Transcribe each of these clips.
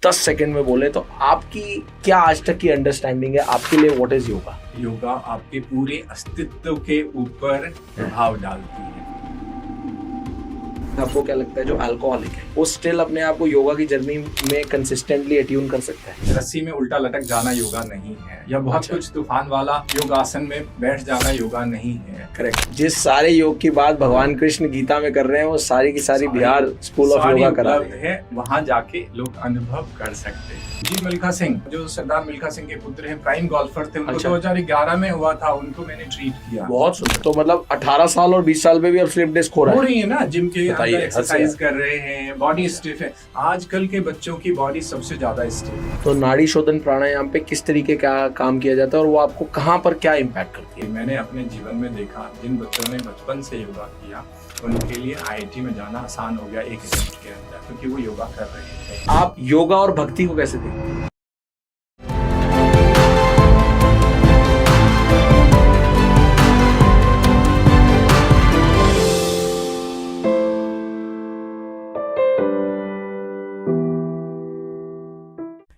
10 second में बोले तो आपकी क्या आज तक की अंडरस्टैंडिंग है, आपके लिए व्हाट इज योगा? योगा आपके पूरे अस्तित्व के ऊपर प्रभाव डालती है। आपको क्या लगता है जो अल्कोहलिक है वो स्टिल अपने आप को योगा की जर्नी में कंसिस्टेंटली अट्यून कर सकता है? रस्सी में उल्टा लटक जाना योगा नहीं है, या बहुत अच्छा। कुछ तूफान वाला योगासन में बैठ जाना योगा नहीं है। करेक्ट। जिस सारे योग की बात भगवान कृष्ण गीता में कर रहे हैं वो सारी की सारी बिहार स्कूल ऑफ योगा करा रहे हैं। वहाँ जाके लोग अनुभव कर सकते हैं। जी मिल्खा सिंह, जो सरदार मिल्खा सिंह के पुत्र हैं, प्राइम गोल्फर थे, उनको 2011 में हुआ था, उनको मैंने ट्रीट किया। बहुत सुंदर। तो मतलब 18 साल और 20 साल में भी अब स्लिप डिस्क हो रही है ना, जिम के अंदर बताइए, एक्सरसाइज कर रहे हैं, बॉडी स्टिफ है। आजकल के बच्चों की बॉडी सबसे ज्यादा स्टिफ है। तो नाड़ी शोधन प्राणायाम पे किस तरीके का काम किया जाता है और वो आपको कहाँ पर क्या इम्पैक्ट करती है? मैंने अपने जीवन में देखा, जिन बच्चों ने बचपन से योगा किया उनके लिए IIT में जाना आसान हो गया एक अटेम्प्ट के अंदर, क्योंकि वो योगा कर रहे थे। आप योगा और भक्ति को कैसे देखते हैं?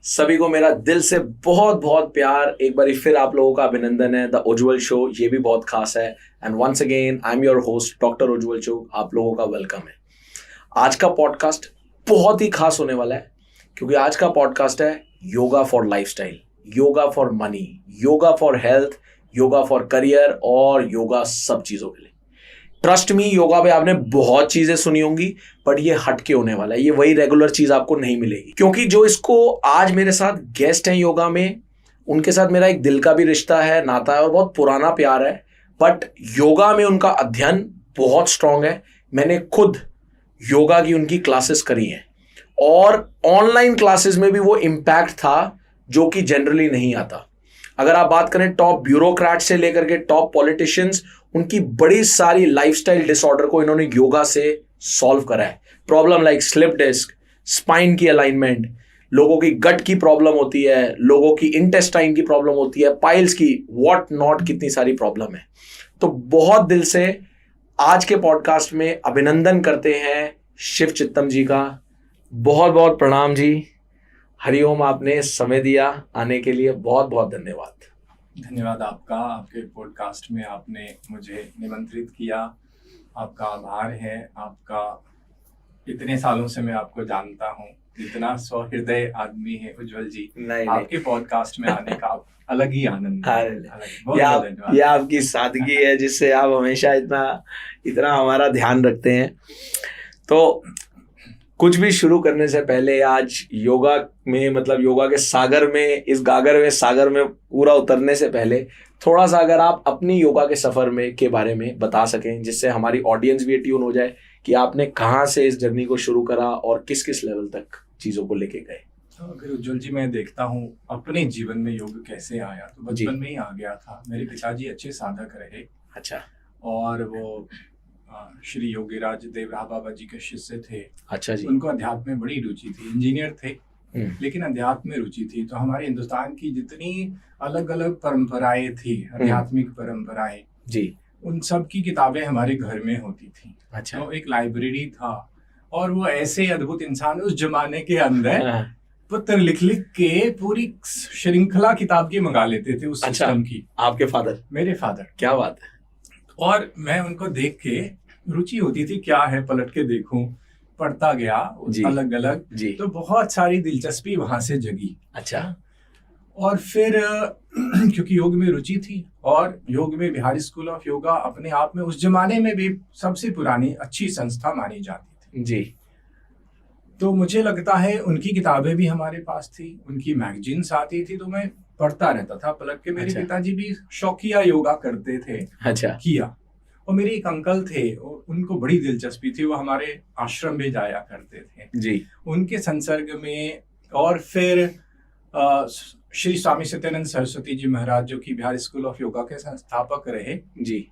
सभी को मेरा दिल से बहुत बहुत प्यार। एक बार फिर आप लोगों का अभिनंदन है। द उज्जवल शो ये भी बहुत खास है। And once again I am your host doctor Ujjwal Chog. आप लोगों का वेलकम है। आज का पॉडकास्ट बहुत ही खास होने वाला है, क्योंकि आज का पॉडकास्ट है yoga for lifestyle, yoga for money, yoga for health, yoga for career और योगा सब चीजों के लिए। ट्रस्ट मी, योगा पे आपने बहुत चीजें सुनी होंगी, बट ये हटके होने वाला है। ये वही रेगुलर चीज आपको नहीं मिलेगी, क्योंकि जो इसको आज मेरे साथ गेस्ट हैं योगा में, उनके साथ मेरा एक दिल का भी रिश्ता है, नाता है और बहुत पुराना प्यार है। बट योगा में उनका अध्ययन बहुत स्ट्रांग है। मैंने खुद योगा की उनकी क्लासेस करी हैं और ऑनलाइन क्लासेस में भी वो इम्पैक्ट था जो कि जनरली नहीं आता। अगर आप बात करें टॉप ब्यूरोक्रेट से लेकर के टॉप पॉलिटिशियंस, उनकी बड़ी सारी लाइफस्टाइल डिसऑर्डर को इन्होंने योगा से सॉल्व करा है। Problem like slip disc, spine की अलाइनमेंट, लोगों की गट की प्रॉब्लम होती है, लोगों की इंटेस्टाइन की प्रॉब्लम होती है, पाइल्स की, व्हाट नॉट, कितनी सारी प्रॉब्लम है। तो बहुत दिल से आज के पॉडकास्ट में अभिनंदन करते हैं शिव चित्तम जी का। बहुत बहुत प्रणाम जी। हरिओम, आपने समय दिया आने के लिए, बहुत बहुत धन्यवाद। धन्यवाद आपका। आपके पॉडकास्ट में आपने मुझे निमंत्रित किया, आपका आभार है। आपका इतने सालों से मैं आपको जानता हूँ, इतना सहृदय आदमी है उज्जवल जी। आपके पॉडकास्ट में आने का अलग ही आनंद है। ये आपकी सादगी है जिससे आप हमेशा इतना हमारा ध्यान रखते हैं। तो कुछ भी शुरू करने से पहले आज योगा में, मतलब योगा के सागर में, इस गागर में, सागर में पूरा उतरने से पहले थोड़ा सा अगर आप अपनी योगा के सफर में के बारे में बता सकें, जिससे हमारी ऑडियंस भी ट्यून हो जाए कि आपने कहाँ से इस जर्नी को शुरू करा और किस किस लेवल तक चीजों को लेके गए। तो अगर उज्जवल जी मैं देखता हूँ अपने जीवन में योग कैसे आया, तो बचपन में ही आ गया था। मेरे पिताजी अच्छे साधक रहे। अच्छा। और वो श्री योगीराज देवरा बाबा जी के शिष्य थे। अच्छा जी। उनको अध्यात्म में बड़ी रुचि थी। इंजीनियर थे लेकिन अध्यात्म में रुचि थी। तो हमारे हिंदुस्तान की जितनी अलग अलग परंपराएं थी, आध्यात्मिक परंपराएं जी, उन सब की किताबें हमारे घर में होती थी। अच्छा। तो एक लाइब्रेरी था और वो ऐसे अद्भुत इंसान उस जमाने के अंदर पत्र लिख लिख के पूरी श्रृंखला किताब की मंगा लेते थे उस सिस्टम की। आपके फादर? मेरे फादर। क्या बात है। और मैं उनको देख के रुचि होती थी, क्या है, पलट के देखूं, पढ़ता गया अलग अलग। तो बहुत सारी दिलचस्पी वहां से जगी। अच्छा। और फिर क्योंकि योग में रुचि थी और योग में बिहार स्कूल ऑफ योगा अपने आप में उस जमाने में भी सबसे पुरानी अच्छी संस्था मानी जाती थी जी। तो मुझे लगता है उनकी किताबें भी हमारे पास थी, उनकी मैगजीन्स आती थी, तो मैं पढ़ता रहता था पलट के। मेरे पिताजी भी शौकिया योगा करते थे। अच्छा। किया। और मेरे एक अंकल थे, उनको बड़ी दिलचस्पी थी, वो हमारे आश्रम में जाया करते थे जी, उनके संसर्ग में। और फिर श्री स्वामी सत्यानंद सरस्वती जी महाराज, जो कि बिहार स्कूल ऑफ योगा के संस्थापक रहे जी,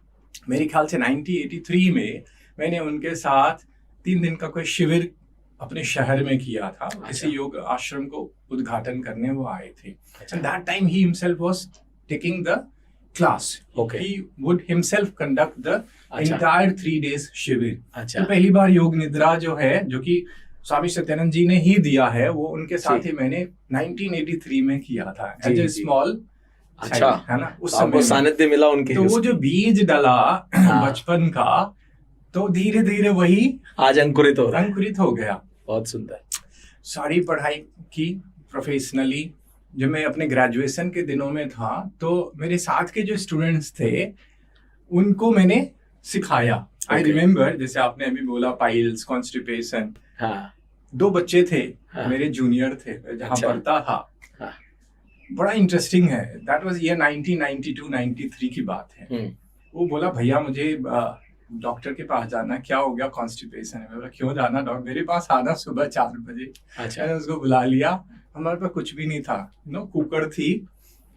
मेरे ख्याल से 1983 में मैंने उनके साथ 3 दिन का कोई शिविर अपने शहर में किया था। किसी योग आश्रम को उद्घाटन करने वो आए थे। And that time he himself was taking the class. Okay. He would himself conduct the entire 3 days शिविर। तो पहली बार योग निद्रा जो है, जो कि स्वामी सत्यानंद जी ने ही दिया है, वो उनके साथ ही मैंने 1983 में किया था एज ए स्मॉल। अच्छा, है ना, उस आपको समय सानिध्य मिला उनके। तो वो जो बीज डला बचपन का, तो धीरे धीरे वही आज अंकुरित हो गया। बहुत सुंदर। सारी पढ़ाई की प्रोफेशनली। जब मैं अपने ग्रेजुएशन के दिनों में था तो मेरे साथ के जो स्टूडेंट्स थे उनको मैंने सिखाया। आई रिमेम्बर, जैसे आपने अभी बोला पाइल्स, कॉन्स्टिपेशन। हाँ। 2 बच्चे थे, हाँ। मेरे जूनियर थे जहाँ अच्छा। पढ़ता था। हाँ। बड़ा इंटरेस्टिंग है। दैट वाज ईयर 1992-93 की बात है। वो बोला भैया मुझे डॉक्टर के पास जाना, क्या हो गया, कॉन्स्टिपेशन है। मैं बोला क्यों जाना डॉक्टर, मेरे पास आना सुबह 4 बजे। अच्छा। मैंने उसको बुला लिया। हमारे पास कुछ भी नहीं था, कुकर थी,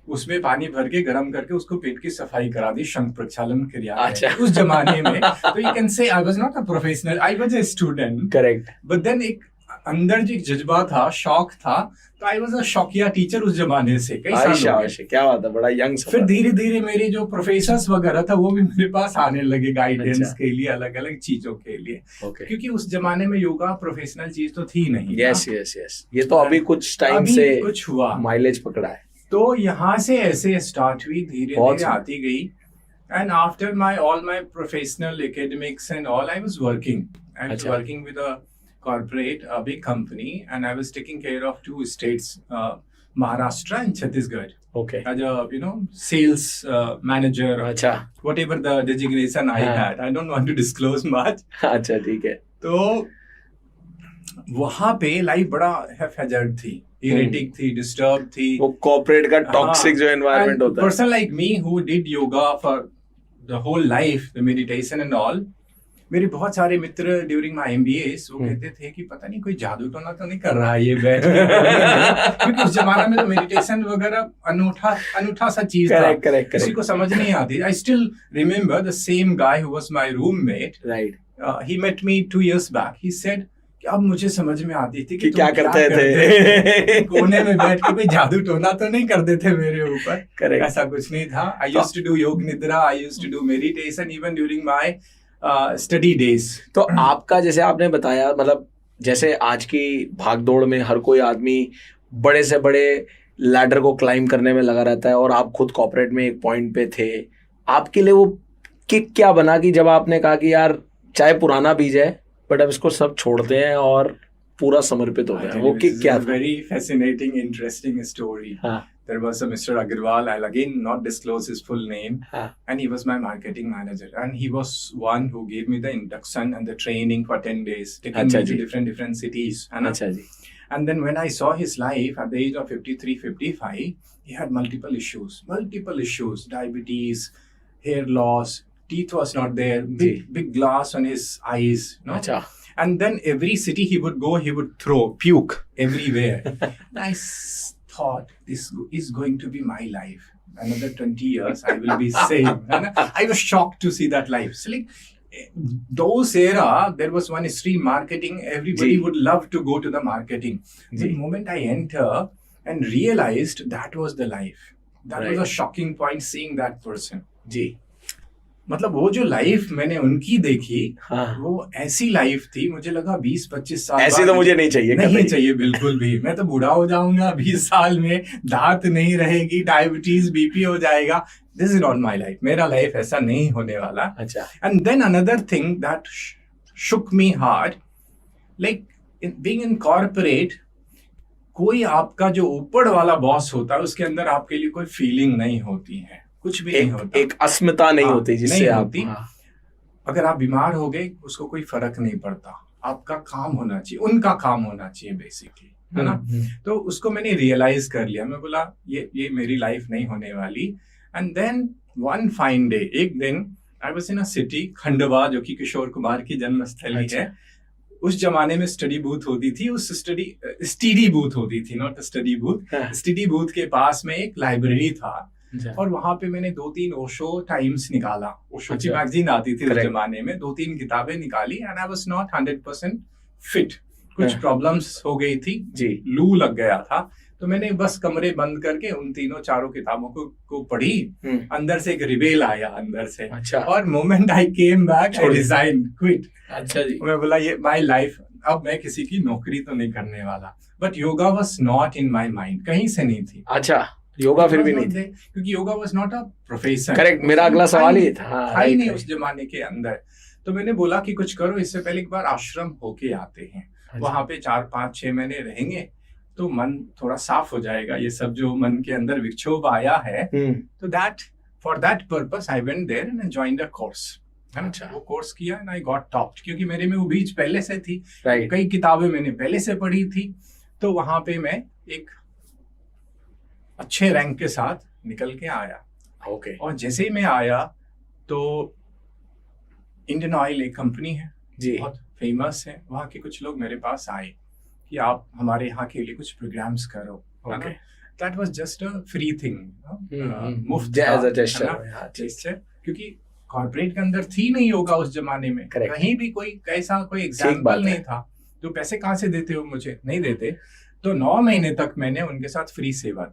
उसमें पानी भर के गर्म करके उसको पेट की सफाई करा दी, शंख प्रक्षालन क्रिया। अच्छा। उस जमाने में तो you can say I was not a professional, I was a student. Correct. But then एक अंदर जो जज्बा था, शौक था, तो आई वाज अ शौकिया टीचर उस जमाने से। कई साल हो गए। क्या बात है, बड़ा यंग। फिर धीरे धीरे मेरे जो प्रोफेसर्स वगैरह था वो भी मेरे पास आने लगे गाइडेंस अच्छा। के लिए, अलग अलग चीजों के लिए। Okay. क्योंकि उस जमाने में योगा प्रोफेशनल चीज तो थी नहीं। यस यस यस, ये तो अभी कुछ टाइम से कुछ हुआ, माइलेज पकड़ा है। तो यहाँ से ऐसे स्टार्ट हुई, धीरे धीरे आती गई। And after my all my professional academics and all, I was working with a corporate, a big company, and I was taking care of 2 states, Maharashtra and Chhattisgarh. Okay. As a sales manager. अच्छा. Whatever the designation I had, I don't want to disclose much. अच्छा, ठीक है. तो वहाँ पे life बड़ा hazard थी, erratic थी, डिस्टर्ब थी। वो कॉर्पोरेट का टॉक्सिक जो एनवायरनमेंट होता है। Person like me who did yoga for the whole life, the meditation and all, मेरे बहुत सारे मित्र ड्यूरिंग माय एमबीएस वो कहते थे कि पता नहीं कोई जादू टोना तो नहीं कर रहा है ये बैठ के। क्योंकि उस जमाने में तो मेडिटेशन वगैरह अनूठा सा चीज था, किसी को समझ नहीं आती। I still remember the same guy who was my roommate, right, he met me 2 years back. He said कि अब मुझे समझ में आती थी कि क्या करते थे। कोने में बैठ के कोई जादू टोना तो नहीं करते थे मेरे ऊपर। ऐसा कुछ नहीं था। आई used to do yoga nidra, I used to do meditation even during my study days. तो आपका, जैसे आपने बताया, मतलब जैसे आज की भागदौड़ में हर कोई आदमी बड़े से बड़े लैडर को क्लाइम करने में लगा रहता है, और आप खुद कॉर्पोरेट में एक पॉइंट पे थे। आपके लिए वो किक क्या बना कि जब आपने कहा कि यार चाहे पुराना बीज है बट अब इसको सब छोड़ते हैं और पूरा समर्पित हो गया, वो किक क्या था? Very fascinating interesting story. There was a Mr. Agarwal, I'll again not disclose his full name, and he was my marketing manager, and he was one who gave me the induction and the training for 10 days, taking me to different cities. And then when I saw his life at the age of 53-55, he had multiple issues, diabetes, hair loss, teeth was not there, big glass on his eyes, and then every city he would go, he would puke everywhere. Nice. Thought this is going to be my life. Another 20 years, I will be same. I was shocked to see that life. So like those era, there was one stream marketing. Everybody would love to go to the marketing. The moment I enter and realized that was the life, that was a shocking point seeing that person. मतलब वो जो life मैंने उनकी देखी, वो ऐसी life थी, मुझे लगा 20-25 साल ऐसी तो मुझे नहीं चाहिए बिल्कुल भी। मैं तो बूढ़ा हो जाऊंगा 20 साल में, दांत नहीं रहेगी, डायबिटीज, बीपी हो जाएगा। This is not my life, मेरा लाइफ ऐसा नहीं होने वाला। अच्छा। And then another thing that shook me hard, like being in corporate, कोई आपका जो ऊपर वाला बॉस होता है उसके अंदर आपके लिए कोई फीलिंग नहीं होती है, कुछ भी नहीं होता, एक अस्मिता नहीं होती जिससे आप अगर आप बीमार हो गए उसको कोई फर्क नहीं पड़ता, आपका काम होना चाहिए, उनका काम होना चाहिए बेसिकली, है ना। तो उसको मैंने रियलाइज कर लिया। मैं बोला ये मेरी लाइफ नहीं होने वाली। And then one fine day, एक दिन I was in a city, Khandwa, जो कि किशोर कुमार की जन्मस्थली है। उस जमाने में स्टडी बूथ होती थी, उस स्टडी बूथ होती थी, not study booth. Study booth के पास में एक लाइब्रेरी था, और वहां पे मैंने 2-3 ओशो टाइम्स निकाला। ओशो की मैगजीन आती थी उस जमाने में, 2-3 किताबें निकाली। And I was not 100% fit, कुछ प्रॉब्लम्स हो गई थी, लू लग गया था। तो मैंने बस कमरे बंद करके उन 3-4 किताबों को पढ़ी। अंदर से एक रिबेल आया अंदर से। अच्छा। और moment I came back, I resign, quit. अच्छा जी। मैं बोला ये माय लाइफ, अब मैं किसी की नौकरी तो नहीं करने वाला, but yoga was not in my mind, कहीं से नहीं थी। अच्छा, योगा फिर भी नहीं थी, क्योंकि yoga was not a profession. Correct, मेरा अगला सवाल ही था। था ही नहीं उस जमाने के अंदर। तो मैंने बोला कि कुछ करो, इससे पहले एक बार आश्रम होके आते हैं, वहां पे 4-5-6 महीने रहेंगे तो मन थोड़ा साफ हो जाएगा, ये सब जो मन के अंदर विक्षोभ आया है। तो that for that purpose I went there and joined a course. अच्छा, वो कोर्स किया एंड आई गॉट टॉप्ड, क्योंकि मेरे में वो बीज पहले से थी, कई किताबें मैंने पहले से पढ़ी थी, तो वहां पे मैं एक अच्छे रैंक के साथ निकल के आया। ओके। और जैसे ही मैं आया तो इंडियन ऑयल एक कंपनी है जी, बहुत फेमस है, वहाँ के कुछ लोग मेरे पास आए कि आप हमारे यहाँ के लिए कुछ प्रोग्राम्स करो। Okay, that was just a free thing, मुफ्त एज अ जेस्चर, क्योंकि कॉर्पोरेट के अंदर थी नहीं योगा उस जमाने में। कहीं भी कोई ऐसा कोई एग्जाम्पल नहीं था। तो पैसे कहाँ से देते हो मुझे? नहीं देते। तो 9 महीने तक मैंने उनके साथ फ्री सेवा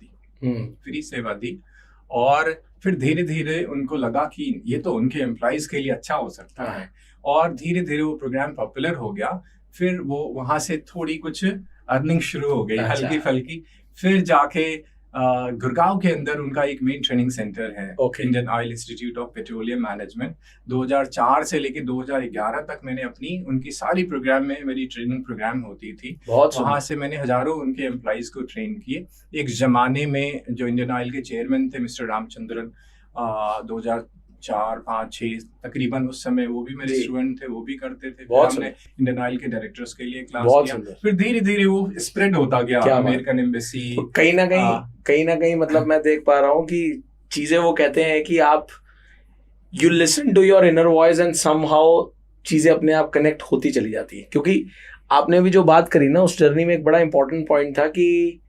दी और फिर धीरे धीरे उनको लगा कि ये तो उनके एम्प्लॉइज के लिए अच्छा हो सकता है, और धीरे धीरे वो प्रोग्राम पॉपुलर हो गया। फिर वो वहां से थोड़ी कुछ अर्निंग शुरू हो गई, हल्की फल्की। फिर जाके गुड़गांव के अंदर उनका एक मेन ट्रेनिंग सेंटर है, Indian oil institute of petroleum management. 2004 से लेके 2011 तक मैंने उनकी सारी प्रोग्राम में मेरी ट्रेनिंग प्रोग्राम होती थी। वहां से मैंने हजारों उनके एम्प्लॉइज को ट्रेन किए। एक जमाने में जो इंडियन ऑयल के चेयरमैन थे मिस्टर रामचंद्रन, 2004, 5, 6 तकरीबन, उस समय वो भी मेरे स्टूडेंट थे, वो भी करते थे। हमने इंडियन ऑयल के डायरेक्टर्स के लिए क्लास किया। फिर धीरे धीरे वो स्प्रेड होता गया, अमेरिकन एम्बेसी। कहीं ना कहीं मतलब मैं देख पा रहा हूँ कि चीजें वो कहते हैं कि आप you listen to your inner voice and somehow चीजें अपने आप कनेक्ट होती चली जाती है। क्योंकि आपने भी जो बात करी ना, उस जर्नी में एक बड़ा इंपॉर्टेंट पॉइंट था कि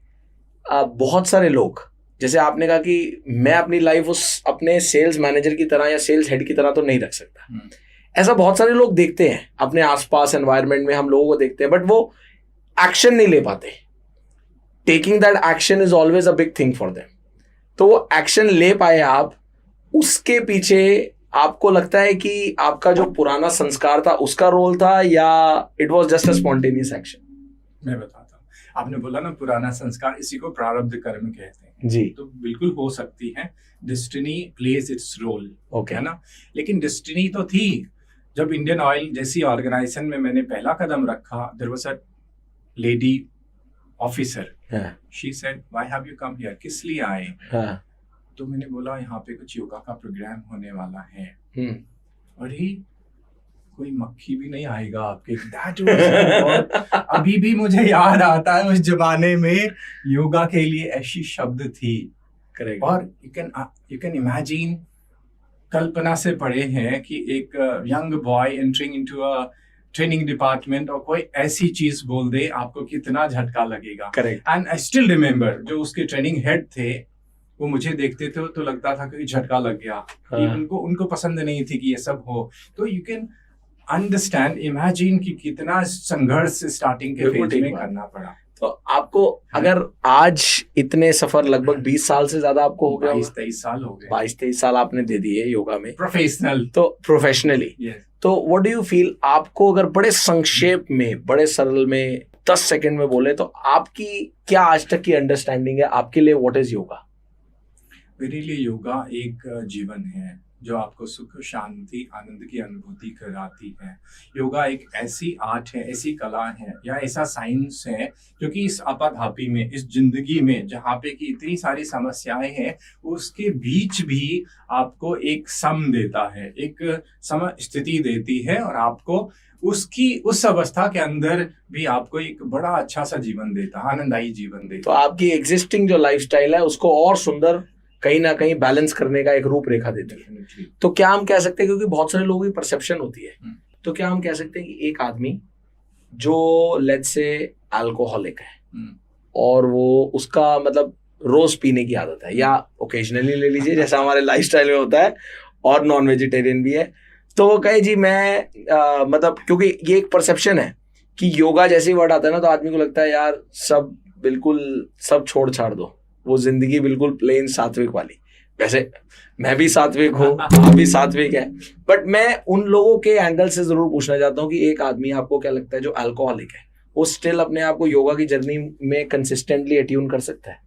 बहुत सारे लोग, जैसे आपने कहा कि मैं अपनी लाइफ उस अपने सेल्स मैनेजर की तरह या सेल्स हेड की तरह तो नहीं रख सकता। ऐसा बहुत सारे लोग देखते हैं अपने आसपास एनवायरनमेंट में, हम लोगों को देखते हैं, बट वो एक्शन नहीं ले पाते। Taking that action is always a big thing for them. तो वो एक्शन ले पाए आप, उसके पीछे आपको लगता है कि आपका जो पुराना संस्कार था उसका रोल था, या it was just a spontaneous action? मैं बताता हूँ। आपने बोला ना पुराना संस्कार, इसी को प्रारब्ध कर्म कहते हैं जी। तो बिल्कुल हो सकती है, destiny plays its role, okay, है ना। लेकिन डेस्टिनी तो थी जब इंडियन ऑयल जैसी ऑर्गेनाइजेशन में मैंने पहला कदम रखा। There was a lady officer, she said why have you come here, किस लिए आए? तो मैंने बोला यहाँ पे कुछ योगा का प्रोग्राम होने वाला है। अरे कोई मक्खी भी नहीं आएगा आपके। दैट वाज अभी भी मुझे याद आता है, उस जमाने में योगा के लिए ऐसी शब्द थी। करेक्ट। और यू कैन इमेजिन, कल्पना से पढ़े हैं कि एक young boy entering into a training department और कोई ऐसी चीज बोल दे, आपको कितना झटका लगेगा। Correct. And I still remember, जो उसके ट्रेनिंग हेड थे वो मुझे देखते थे तो लगता था कि झटका लग गया। कि उनको पसंद नहीं थी कि ये सब हो। तो यू कैन अंडरस्टैंड, इमेजिन कि कितना संघर्ष स्टार्टिंग के फेज में करना पड़ा। तो आपको अगर आज इतने सफर लगभग 20 साल से ज्यादा आपको हो गया, 22-23 साल हो गए, 22-23 साल आपने दे दिए योगा में प्रोफेशनल, तो प्रोफेशनली। तो व्हाट डू यू फील, आपको अगर बड़े संक्षेप में, बड़े सरल में 10 सेकंड में बोले, तो आपकी क्या आज तक की अंडरस्टैंडिंग है आपके लिए व्हाट इज योगा? मेरे लिए योगा एक जीवन है जो आपको सुख, शांति, आनंद की अनुभूति कराती है। योगा एक ऐसी आर्ट है, ऐसी कला है, या ऐसा साइंस है जो कि इस आपाधापी में, इस जिंदगी में जहाँ पे कि इतनी सारी समस्याएं हैं, उसके बीच भी आपको एक सम देता है, एक सम स्थिति देती है, और आपको उस अवस्था के अंदर भी आपको एक बड़ा अच्छा सा जीवन देता है, आनंददायी जीवन देता है। तो आपकी एग्जिस्टिंग जो लाइफस्टाइल है उसको और सुंदर कहीं ना कहीं बैलेंस करने का एक रूपरेखा देती है। तो क्या हम कह सकते हैं, क्योंकि बहुत सारे लोगों की परसेप्शन होती है, तो क्या हम कह सकते हैं कि एक आदमी जो लेट्स से अल्कोहलिक है और वो उसका मतलब रोज पीने की आदत है, या ओकेजनली ले लीजिए जैसा हमारे लाइफस्टाइल में होता है, और नॉन वेजिटेरियन भी है, तो वो कहे जी मैं मतलब, क्योंकि ये एक परसेप्शन है कि योगा जैसे ही वर्ड आता है ना, तो आदमी को लगता है यार सब बिल्कुल सब छोड़ छाड़ दो, वो जिंदगी बिल्कुल प्लेन सात्विक वाली। वैसे मैं भी सात्विक हूँ, आप भी सात्विक है, बट मैं उन लोगों के एंगल से जरूर पूछना चाहता हूँ कि एक आदमी, आपको क्या लगता है जो अल्कोहलिक है, वो स्टिल अपने आप को योगा की जर्नी में कंसिस्टेंटली अट्यून कर सकता है?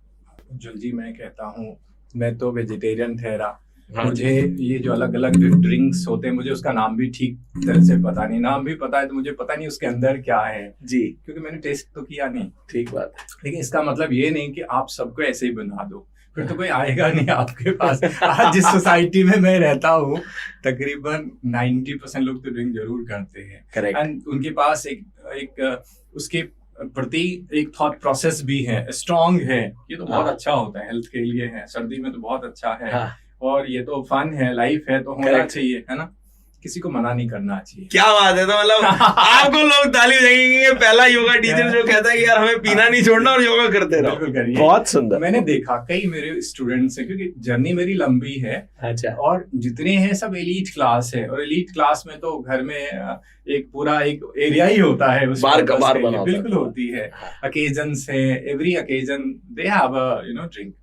जी, मैं कहता हूँ, मैं तो वेजिटेरियन ठहरा। हाँ, मुझे ये जो अलग अलग ड्रिंक्स होते हैं, मुझे उसका नाम भी ठीक तरह से पता नहीं। नाम भी पता है तो मुझे पता नहीं उसके अंदर क्या है जी, क्योंकि मैंने टेस्ट तो किया नहीं। ठीक बात है। लेकिन इसका मतलब ये नहीं कि आप सबको ऐसे ही बना दो, फिर तो कोई आएगा नहीं आपके पास। आज जिस सोसाइटी में मैं रहता हूँ, तकरीबन 90% लोग तो ड्रिंक जरूर करते हैं। करेक्ट। एंड उनके पास एक उसके प्रति एक थॉट प्रोसेस भी है, स्ट्रांग है। ये तो बहुत हाँ। अच्छा होता है, हेल्थ के लिए है, सर्दी में तो बहुत अच्छा है। हाँ, और ये तो फन है, लाइफ है, तो होना Correct. चाहिए, है ना। किसी को मना नहीं करना चाहिए। क्या बात है। तो मतलब आपको लोग ताली बजाएंगे, पहला योगा टीचर जो कहता है कि यार हमें पीना नहीं छोड़ना और योगा करते रहो। बिल्कुल करिए। बहुत सुंदर। मैंने देखा कई मेरे स्टूडेंट्स हैं, क्योंकि जर्नी मेरी लंबी है। अच्छा। और जितने हैं सब एलीट क्लास है, और एलीट क्लास में तो घर में एक पूरा एक एरिया ही होता है उस बार का purpose बार के लिए। बना होता है। बिल्कुल होती है। अकेजन्स है, every occasion they have drink.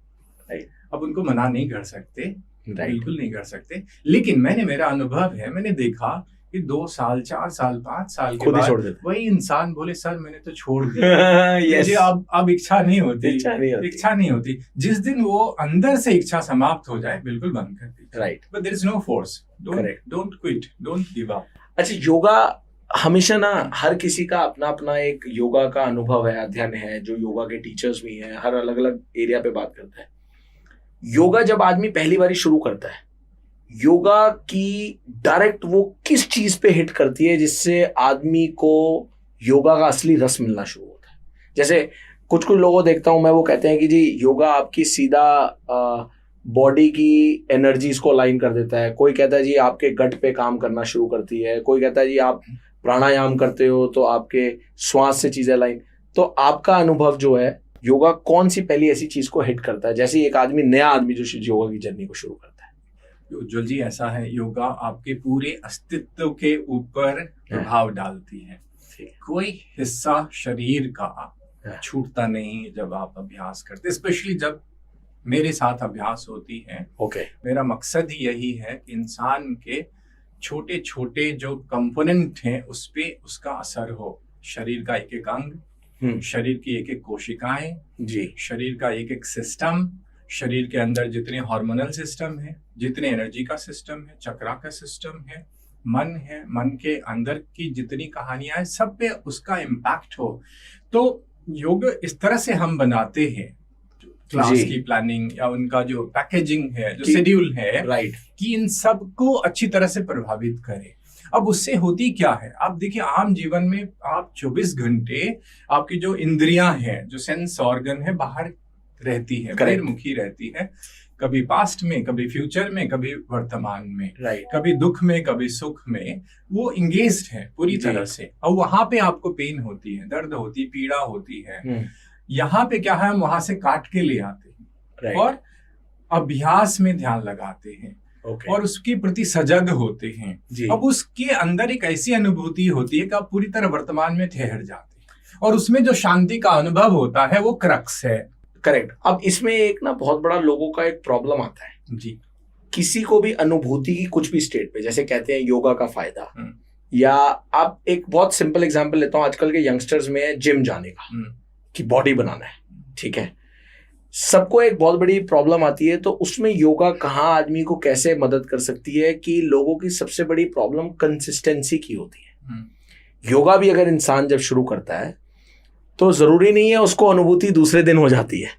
Right. अब उनको मना नहीं कर सकते, राइट। बिल्कुल नहीं कर सकते। लेकिन मेरा अनुभव है, मैंने देखा कि 2 साल, 4 साल, 5 साल के खुद ही बाद छोड़ देते वही इंसान बोले, सर मैंने तो छोड़ दिया। Yes. मुझे अब इच्छा नहीं होती। इच्छा नहीं होती। जिस दिन वो अंदर से इच्छा समाप्त हो जाए, बिल्कुल बंद कर दी। Right. But there is no force. Correct. Don't quit, don't give up. अच्छा, योगा हमेशा ना, हर किसी का अपना अपना एक योगा का अनुभव है, अध्ययन है, जो योगा के टीचर्स भी हैं, हर अलग अलग एरिया पे बात करता है। योगा जब आदमी पहली बारी शुरू करता है, योगा की डायरेक्ट वो किस चीज पे हिट करती है जिससे आदमी को योगा का असली रस मिलना शुरू होता है? जैसे कुछ लोगों को देखता हूं मैं, वो कहते हैं कि जी योगा आपकी सीधा बॉडी की एनर्जीज को अलाइन कर देता है। कोई कहता है जी आपके गट पे काम करना शुरू करती है। कोई कहता है जी आप प्राणायाम करते हो तो आपके श्वास से चीजें अलाइन। तो आपका अनुभव जो है, योगा कौन सी पहली ऐसी चीज को हिट करता है, जैसे एक आदमी, नया आदमी जो योगा की जर्नी को शुरू करता है? उज्ज्वल जी, ऐसा है, योगा आपके पूरे अस्तित्व के ऊपर प्रभाव डालती है। कोई हिस्सा शरीर का छूटता नहीं जब आप अभ्यास करते, स्पेशली जब मेरे साथ अभ्यास होती है। ओके। मेरा मकसद ही यही है कि इंसान के छोटे छोटे जो कंपोनेंट हैं उस पे उसका असर हो। शरीर का एक एक अंग, शरीर की एक एक कोशिकाएं जी, शरीर का एक एक सिस्टम, शरीर के अंदर जितने हार्मोनल सिस्टम है, जितने एनर्जी का सिस्टम है, चक्रा का सिस्टम है, मन है, मन के अंदर की जितनी कहानियां हैं, सब पे उसका इम्पैक्ट हो। तो योग इस तरह से हम बनाते हैं, क्लास की प्लानिंग या उनका जो पैकेजिंग है, जो शेड्यूल है, राइट, कि इन सब को अच्छी तरह से प्रभावित करे। अब उससे होती क्या है, आप देखिए आम जीवन में आप 24 घंटे आपकी जो इंद्रियां हैं, जो सेंस ऑर्गन है, बाहर रहती है, बहिर्मुखी रहती है। कभी पास्ट में, कभी फ्यूचर में, कभी वर्तमान में, राइट, कभी दुख में, कभी सुख में, वो इंगेज्ड है पूरी तरह से। और वहां पे आपको पेन होती है, दर्द होती है, पीड़ा होती है। यहाँ पे क्या है, हम वहां से काट के ले आते हैं और अभ्यास में ध्यान लगाते हैं और उसके प्रति सजग होते हैं। अब उसके अंदर एक ऐसी अनुभूति होती है कि आप पूरी तरह वर्तमान में ठहर जाते हैं और उसमें जो शांति का अनुभव होता है वो क्रक्स है। करेक्ट। अब इसमें एक ना बहुत बड़ा लोगों का एक प्रॉब्लम आता है जी, किसी को भी अनुभूति की कुछ भी स्टेट पे, जैसे कहते हैं योगा का फायदा, या आप एक बहुत सिंपल एग्जांपल लेता हूं, आजकल के यंगस्टर्स में जिम जाने का कि बॉडी बनाना है, ठीक है, सबको एक बहुत बड़ी प्रॉब्लम आती है। तो उसमें योगा कहाँ आदमी को कैसे मदद कर सकती है? कि लोगों की सबसे बड़ी प्रॉब्लम कंसिस्टेंसी की होती है। योगा भी अगर इंसान जब शुरू करता है तो जरूरी नहीं है उसको अनुभूति दूसरे दिन हो जाती है।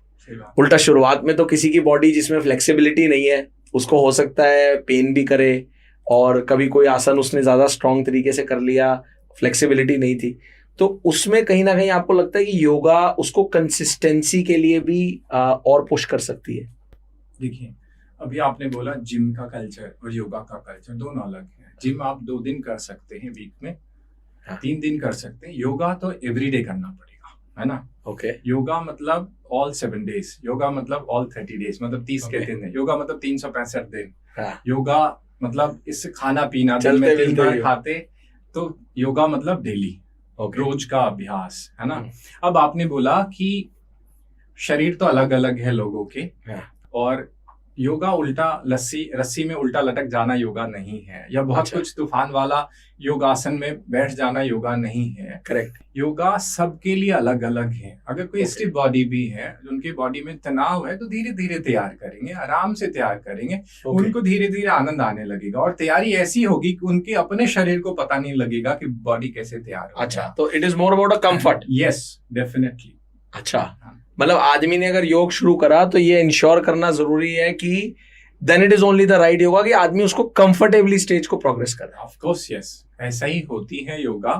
उल्टा शुरुआत में तो किसी की बॉडी जिसमें फ्लेक्सिबिलिटी नहीं है, उसको हो सकता है पेन भी करे, और कभी कोई आसन उसने ज्यादा स्ट्रांग तरीके से कर लिया, फ्लेक्सिबिलिटी नहीं थी, तो उसमें कहीं ना कहीं आपको लगता है कि योगा उसको कंसिस्टेंसी के लिए भी और पुश कर सकती है? देखिए, अभी आपने बोला जिम का कल्चर और योगा का कल्चर दोनों अलग है। जिम आप 2 दिन कर सकते हैं वीक में, 3 दिन कर सकते हैं। योगा तो एवरीडे करना पड़ेगा, है ना। ओके। योगा मतलब ऑल 7 डेज, योगा मतलब ऑल 30 डेज, मतलब 30 के दिन है। योगा मतलब 365 दिन। योगा मतलब इससे खाना पीना, दिन में 3 बार खाते, तो योगा मतलब डेली, रोज का अभ्यास, है ना। अब आपने बोला कि शरीर तो अलग अलग है लोगों के, और योगा उल्टा रस्सी में उल्टा लटक जाना योगा नहीं है, या बहुत कुछ तूफान वाला योगासन में बैठ जाना योगा नहीं है। करेक्ट। योगा सबके लिए अलग अलग है। अगर कोई स्टिफ बॉडी भी है, उनके बॉडी में तनाव है, तो धीरे धीरे तैयार करेंगे, आराम से तैयार करेंगे, उनको धीरे धीरे आनंद आने लगेगा और तैयारी ऐसी होगी कि उनके अपने शरीर को पता नहीं लगेगा कि बॉडी कैसे तैयार हो। अच्छा, तो it is more about a comfort. Yes, definitely. अच्छा, मतलब आदमी ने अगर योग शुरू करा तो ये इंश्योर करना जरूरी है कि then it is only the right yoga कि आदमी उसको कंफर्टेबली स्टेज को प्रोग्रेस कर रहा है। ऑफ कोर्स, यस, ऐसा ही होती है योगा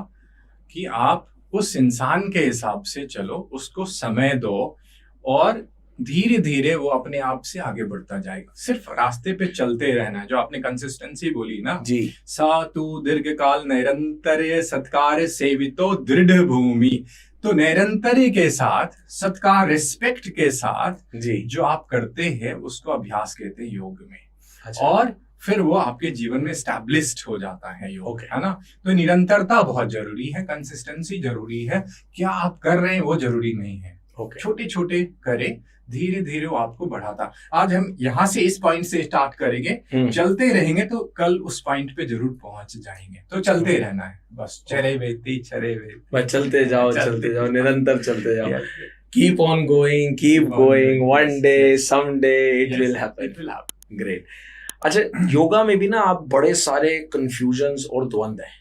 कि आप उस इंसान के हिसाब से चलो, उसको समय दो और धीरे धीरे वो अपने आप से आगे बढ़ता जाएगा। सिर्फ रास्ते पे चलते रहना, जो आपने कंसिस्टेंसी बोली ना जी, सा तू दीर्घ काल निरंतर सत्कार सेवितो दृढ़ भूमि, तो निरंतर के साथ, सत्कार, रिस्पेक्ट के साथ जी जो आप करते हैं उसको अभ्यास कहते हैं योग में। अच्छा। और फिर वो आपके जीवन में एस्टैब्लिश्ड हो जाता है योग, Okay. है ना। तो निरंतरता बहुत जरूरी है, कंसिस्टेंसी जरूरी है। क्या आप कर रहे हैं वो जरूरी नहीं है। Okay. छोटे छोटे करें, धीरे धीरे वो आपको बढ़ाता। आज हम यहाँ से इस पॉइंट से स्टार्ट करेंगे, चलते रहेंगे तो कल उस पॉइंट पे जरूर पहुंच जाएंगे। तो चलते रहना है बस, चरे वेती बस चलते जाओ निरंतर चलते जाओ। Keep on going, keep going, one day someday it will happen. Great. अच्छा, योगा में भी ना आप बड़े सारे कंफ्यूजन्स और द्वंद हैं,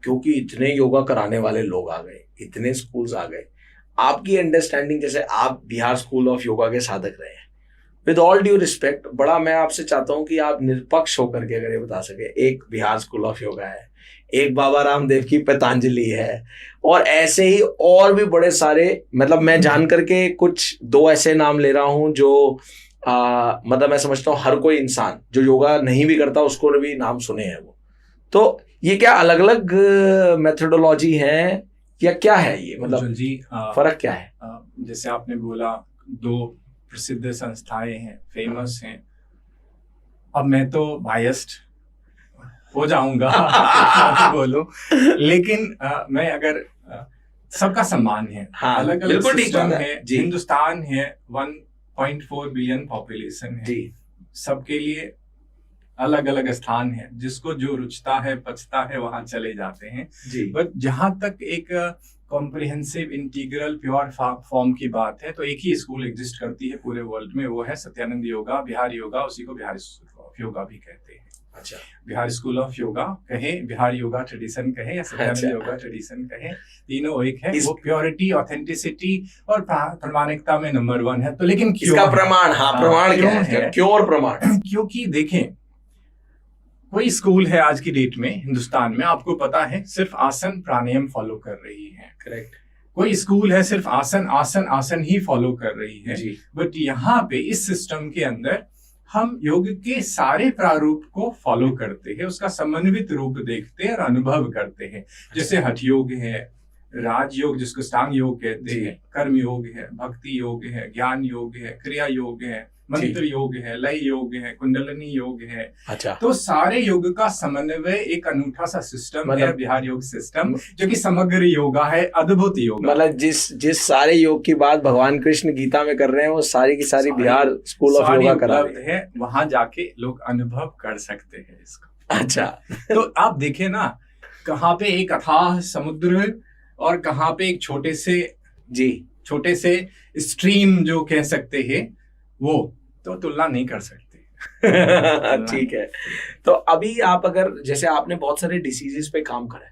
क्योंकि इतने योगा कराने वाले लोग आ गए, इतने स्कूल्स आ गए। आपकी अंडरस्टैंडिंग, जैसे आप बिहार स्कूल ऑफ योगा के साधक रहे हैं, विद ऑल ड्यू रिस्पेक्ट, बड़ा मैं आपसे चाहता हूं कि आप निष्पक्ष होकर के अगर ये बता सके, एक बिहार स्कूल ऑफ योगा है, एक बाबा रामदेव की पतंजलि है, और ऐसे ही और भी बड़े सारे, मतलब मैं जान करके कुछ दो ऐसे नाम ले रहा हूं जो मतलब मैं समझता हूँ हर कोई इंसान जो योगा नहीं भी करता उसको भी नाम सुने हैं वो। तो ये क्या अलग अलग मेथोडोलॉजी है या क्या है ये, मतलब जी फर्क क्या है? जैसे आपने बोला, दो प्रसिद्ध संस्थाएं हैं, फेमस हैं। अब मैं तो बायस्ड हो जाऊंगा बोलूं, लेकिन मैं अगर सबका सम्मान है, हाँ, अलग अलग सिस्टम है। जी। हिंदुस्तान है, 1.4 बिलियन पॉपुलेशन है जी। सबके लिए अलग अलग स्थान है, जिसको जो रुचता है पचता है वहां चले जाते हैं जी। बट जहां तक एक कॉम्प्रिहेंसिव इंटीग्रल प्योर फॉर्म की बात है, तो एक ही स्कूल एग्जिस्ट करती है पूरे वर्ल्ड में, वो है सत्यानंद योगा, बिहार योगा, उसी को बिहार स्कूल ऑफ योगा भी कहते हैं। अच्छा, बिहार स्कूल ऑफ योगा कहे, बिहार योगा ट्रेडिशन कहे, या सत्यानंद योगा ट्रेडिशन कहे, तीनों एक है। वो प्योरिटी, ऑथेंटिसिटी और प्रामाणिकता में नंबर 1 है। तो लेकिन इसका प्रमाण, प्रमाण क्या है? क्यों और प्रमाण? क्योंकि देखें, कोई स्कूल है आज की डेट में हिंदुस्तान में, आपको पता है, सिर्फ आसन प्राणायाम फॉलो कर रही है। करेक्ट। कोई स्कूल है सिर्फ आसन आसन आसन ही फॉलो कर रही है। बट यहाँ पे इस सिस्टम के अंदर हम योग के सारे प्रारूप को फॉलो करते हैं, उसका समन्वित रूप देखते हैं और अनुभव करते हैं। जैसे हठ योग है, राजयोग जिसको साष्टांग योग कहते हैं, कर्म योग है, भक्ति योग है, ज्ञान योग है, क्रिया योग है, मंत्र योग है, लय योग है, कुंडलनी योग है। अच्छा। तो सारे योग का समन्वय एक अनूठा सा सिस्टम है बिहार योग सिस्टम, जो कि समग्र योगा है, अद्भुत योगा। मतलब जिस सारे योग की बात भगवान कृष्ण गीता में कर रहे हैं, वो सारी की सारी बिहार स्कूल ऑफ योगा करा रहे हैं। वहां जाके लोग अनुभव कर सकते हैं इसको। अच्छा। तो आप देखें ना, कहाँ पे एक अथाह समुद्र और कहाँ पे एक छोटे से स्ट्रीम जो कह सकते हैं, वो तो तुलना नहीं कर सकते। ठीक है। तो अभी आप अगर, जैसे आपने बहुत सारे डिसीजेस पे काम करा है,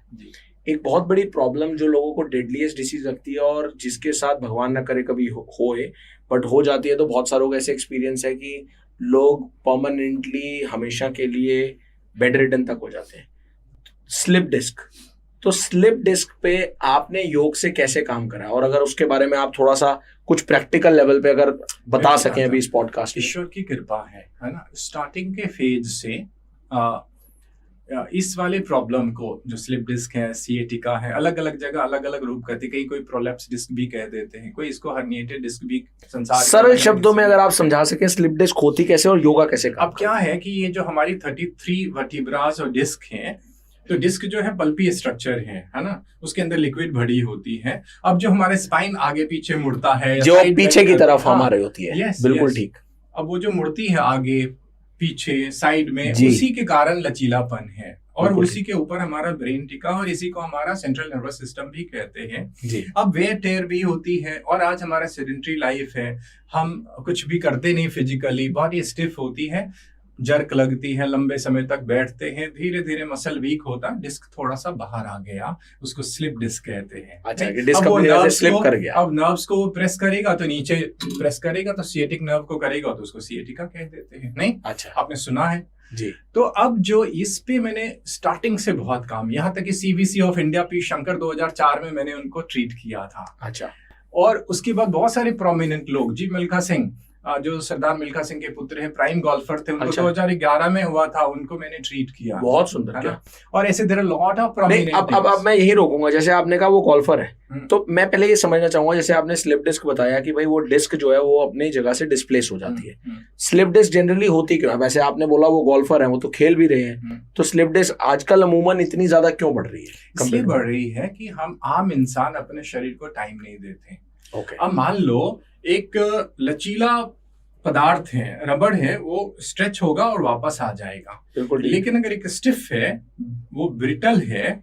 एक बहुत बड़ी प्रॉब्लम जो लोगों को डेडलीस्ट डिसीज लगती है और जिसके साथ भगवान ना करे कभी होए, बट हो जाती है, तो बहुत सारों का ऐसे एक्सपीरियंस है कि लोग परमानेंटली हमेशा के लिए बेड रिडन तक हो जाते हैं। स्लिप डिस्क, तो स्लिप डिस्क पे आपने योग से कैसे काम करा, और अगर उसके बारे में आप थोड़ा सा कुछ प्रैक्टिकल लेवल पे अगर बता सकें अभी इस पॉडकास्ट में। ईश्वर की कृपा है ना। स्टार्टिंग के फेज से इस वाले प्रॉब्लम को, जो स्लिप डिस्क है, सिएटिका है, अलग अलग जगह अलग अलग रूप करते हैं। कोई प्रोलैप्स डिस्क भी कह देते हैं, कोई इसको हर्निएटेड डिस्क भी। संसार सरल शब्दों में अगर आप समझा सकें स्लिप डिस्क होती कैसे और योगा कैसे काम। अब क्या है कि ये जो हमारी 33 वर्टिब्रास और डिस्क हैं, तो डिस्क जो है पल्पी स्ट्रक्चर है ना, उसके अंदर लिक्विड भरी होती है। अब जो हमारे स्पाइन आगे पीछे मुड़ता है, जो पीछे की तरफ हमारे होती है, बिल्कुल ठीक। अब वो जो मुड़ती है आगे पीछे साइड में, जी। उसी के कारण लचीलापन है और बिल्कुल उसी के ऊपर हमारा ब्रेन टिका और इसी को हमारा सेंट्रल नर्वस सिस्टम भी कहते हैं। जी। अब वेयर टेयर भी होती है और आज हमारा सेडेंटरी लाइफ है, हम कुछ भी करते नहीं फिजिकली, बॉडी स्टिफ होती है, जर्क लगती है, लंबे समय तक बैठते हैं, धीरे धीरे मसल वीक होता, डिस्क थोड़ा सा बाहर आ गया, उसको स्लिप डिस्क कहते हैं। अच्छा, नहीं? कि डिस्क अब वो अपनी जगह से nerves स्लिप को- कर गया। अब नर्व्स को वो प्रेस करेगा तो नीचे प्रेस करेगा तो सिएटिक नर्व को करेगा तो उसको सिएटिका कह देते हैं। नहीं, अच्छा आपने सुना है? जी। तो अब जो इस पे मैंने स्टार्टिंग से बहुत काम, यहाँ तक कि CBC of India P Shankar 2004 में मैंने उनको ट्रीट किया था। अच्छा। और उसके बाद बहुत सारे प्रोमिनेंट लोग, जी मिल्खा सिंह जो सरदार मिल्खा सिंह के पुत्र हैं, प्राइम गोल्फर थे, उनको अच्छा। 2011 में हुआ था, उनको मैंने ट्रीट किया। बहुत सुंदर, है क्या? ना? और ऐसे देयर आर लॉट ऑफ नहीं, प्रोमिनेंट। अब मैं यही रोकूंगा। जैसे आपने कहा वो गोल्फर है, तो मैं पहले ये समझना चाहूंगा, जैसे आपने स्लिप डिस्क बताया कि भाई वो डिस्क जो है वो अपनी जगह से डिस्प्लेस हो जाती है। स्लिप डिस्क जनरली होती क्यों है? वैसे आपने बोला वो गोल्फर है, वो तो खेल भी रहे हैं, तो स्लिप डिस्क आजकल अमूमन इतनी ज्यादा क्यों बढ़ रही है? इसलिए बढ़ रही है कि हम आम इंसान अपने शरीर को टाइम नहीं देते। ओके। अब मान लो एक लचीला पदार्थ है, रबड़ है, वो स्ट्रेच होगा और वापस आ जाएगा। बिल्कुल ठीक। लेकिन अगर एक स्टिफ है, वो ब्रिटल है,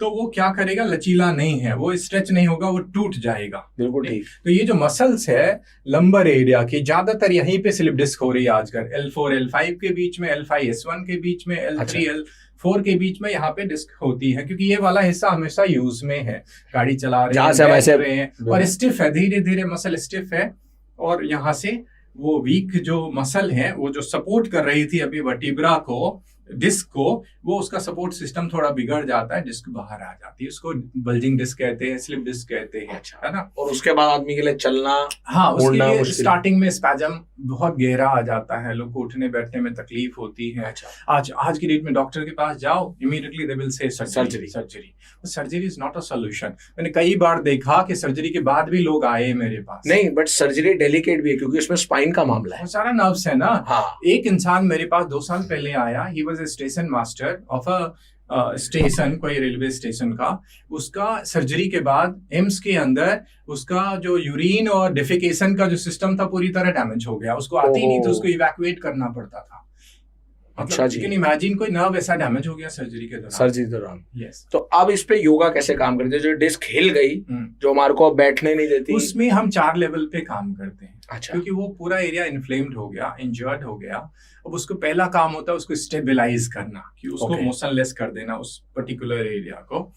तो वो क्या करेगा? लचीला नहीं है, वो स्ट्रेच नहीं होगा, वो टूट जाएगा। बिल्कुल ठीक। तो ये जो मसल्स है लंबर एरिया की, ज्यादातर यहीं पे स्लिप डिस्क हो रही है आजकल। L4 L5 के बीच में, L5 S1 के बीच में, L3 L4 के बीच में यहाँ पे डिस्क होती है, क्योंकि ये वाला हिस्सा हमेशा यूज में है, गाड़ी चला रहे जहाँ हैं, से हम बैठ ऐसे- रहे हैं, और स्टिफ है, धीरे धीरे मसल स्टिफ है, और यहाँ से वो वीक जो मसल है, वो जो सपोर्ट कर रही थी अभी वर्टिब्रा को, डिस्क को, वो उसका सपोर्ट सिस्टम थोड़ा बिगड़ जाता है, डिस्क बाहर आ जाती है, उसको बल्जिंग डिस्क कहते हैं, स्लिप डिस्क कहते हैं। अच्छा। है ना? और उसके बाद आदमी के लिए चलना, हाँ, उसके मुड़ना लिए मुश्किल। स्टार्टिंग में स्पैजम बहुत गहरा आ जाता है, लोग को उठने बैठने में तकलीफ होती है। अच्छा। आज की डेट में डॉक्टर के पास जाओ, immediately they will say surgery. Surgery is not a solution. मैंने कई बार देखा कि सर्जरी के बाद भी लोग आए मेरे पास। नहीं, बट सर्जरी डेलिकेट भी है क्योंकि उसमें स्पाइन का मामला है। बहुत सारा नर्व्स है ना। हाँ। एक इंसान मेरे पास 2 साल पहले आया, he was a station master of a station, कोई रेलवे स्टेशन का। उसका सर्जरी के बाद एम्स के अंदर उसका जो यूरिन और डेफिकेशन का जो सिस्टम था पूरी तरह डैमेज हो गया, उसको आती ही नहीं, तो उसको इवैक्यूएट करना पड़ता था। अच्छा जी। लेकिन इमेजिन कोई नर्व ऐसा डैमेज हो गया सर्जरी के दौरान। सर्जरी दौरान। यस। तो अब इस पे योगा कैसे काम करते हैं? जो डिस्क हिल गई, जो हमारे को अब बैठने नहीं देती, उसमें हम 4 लेवल पे काम करते हैं। अच्छा। क्योंकि वो पूरा एरिया इन्फ्लेम्ड हो गया, इंजर्ड हो गया। अब उसको पहला काम होता है उसको स्टेबलाइज करना, कि उसको Okay. मोशनलेस कर देना उस पर्टिकुलर एरिया को,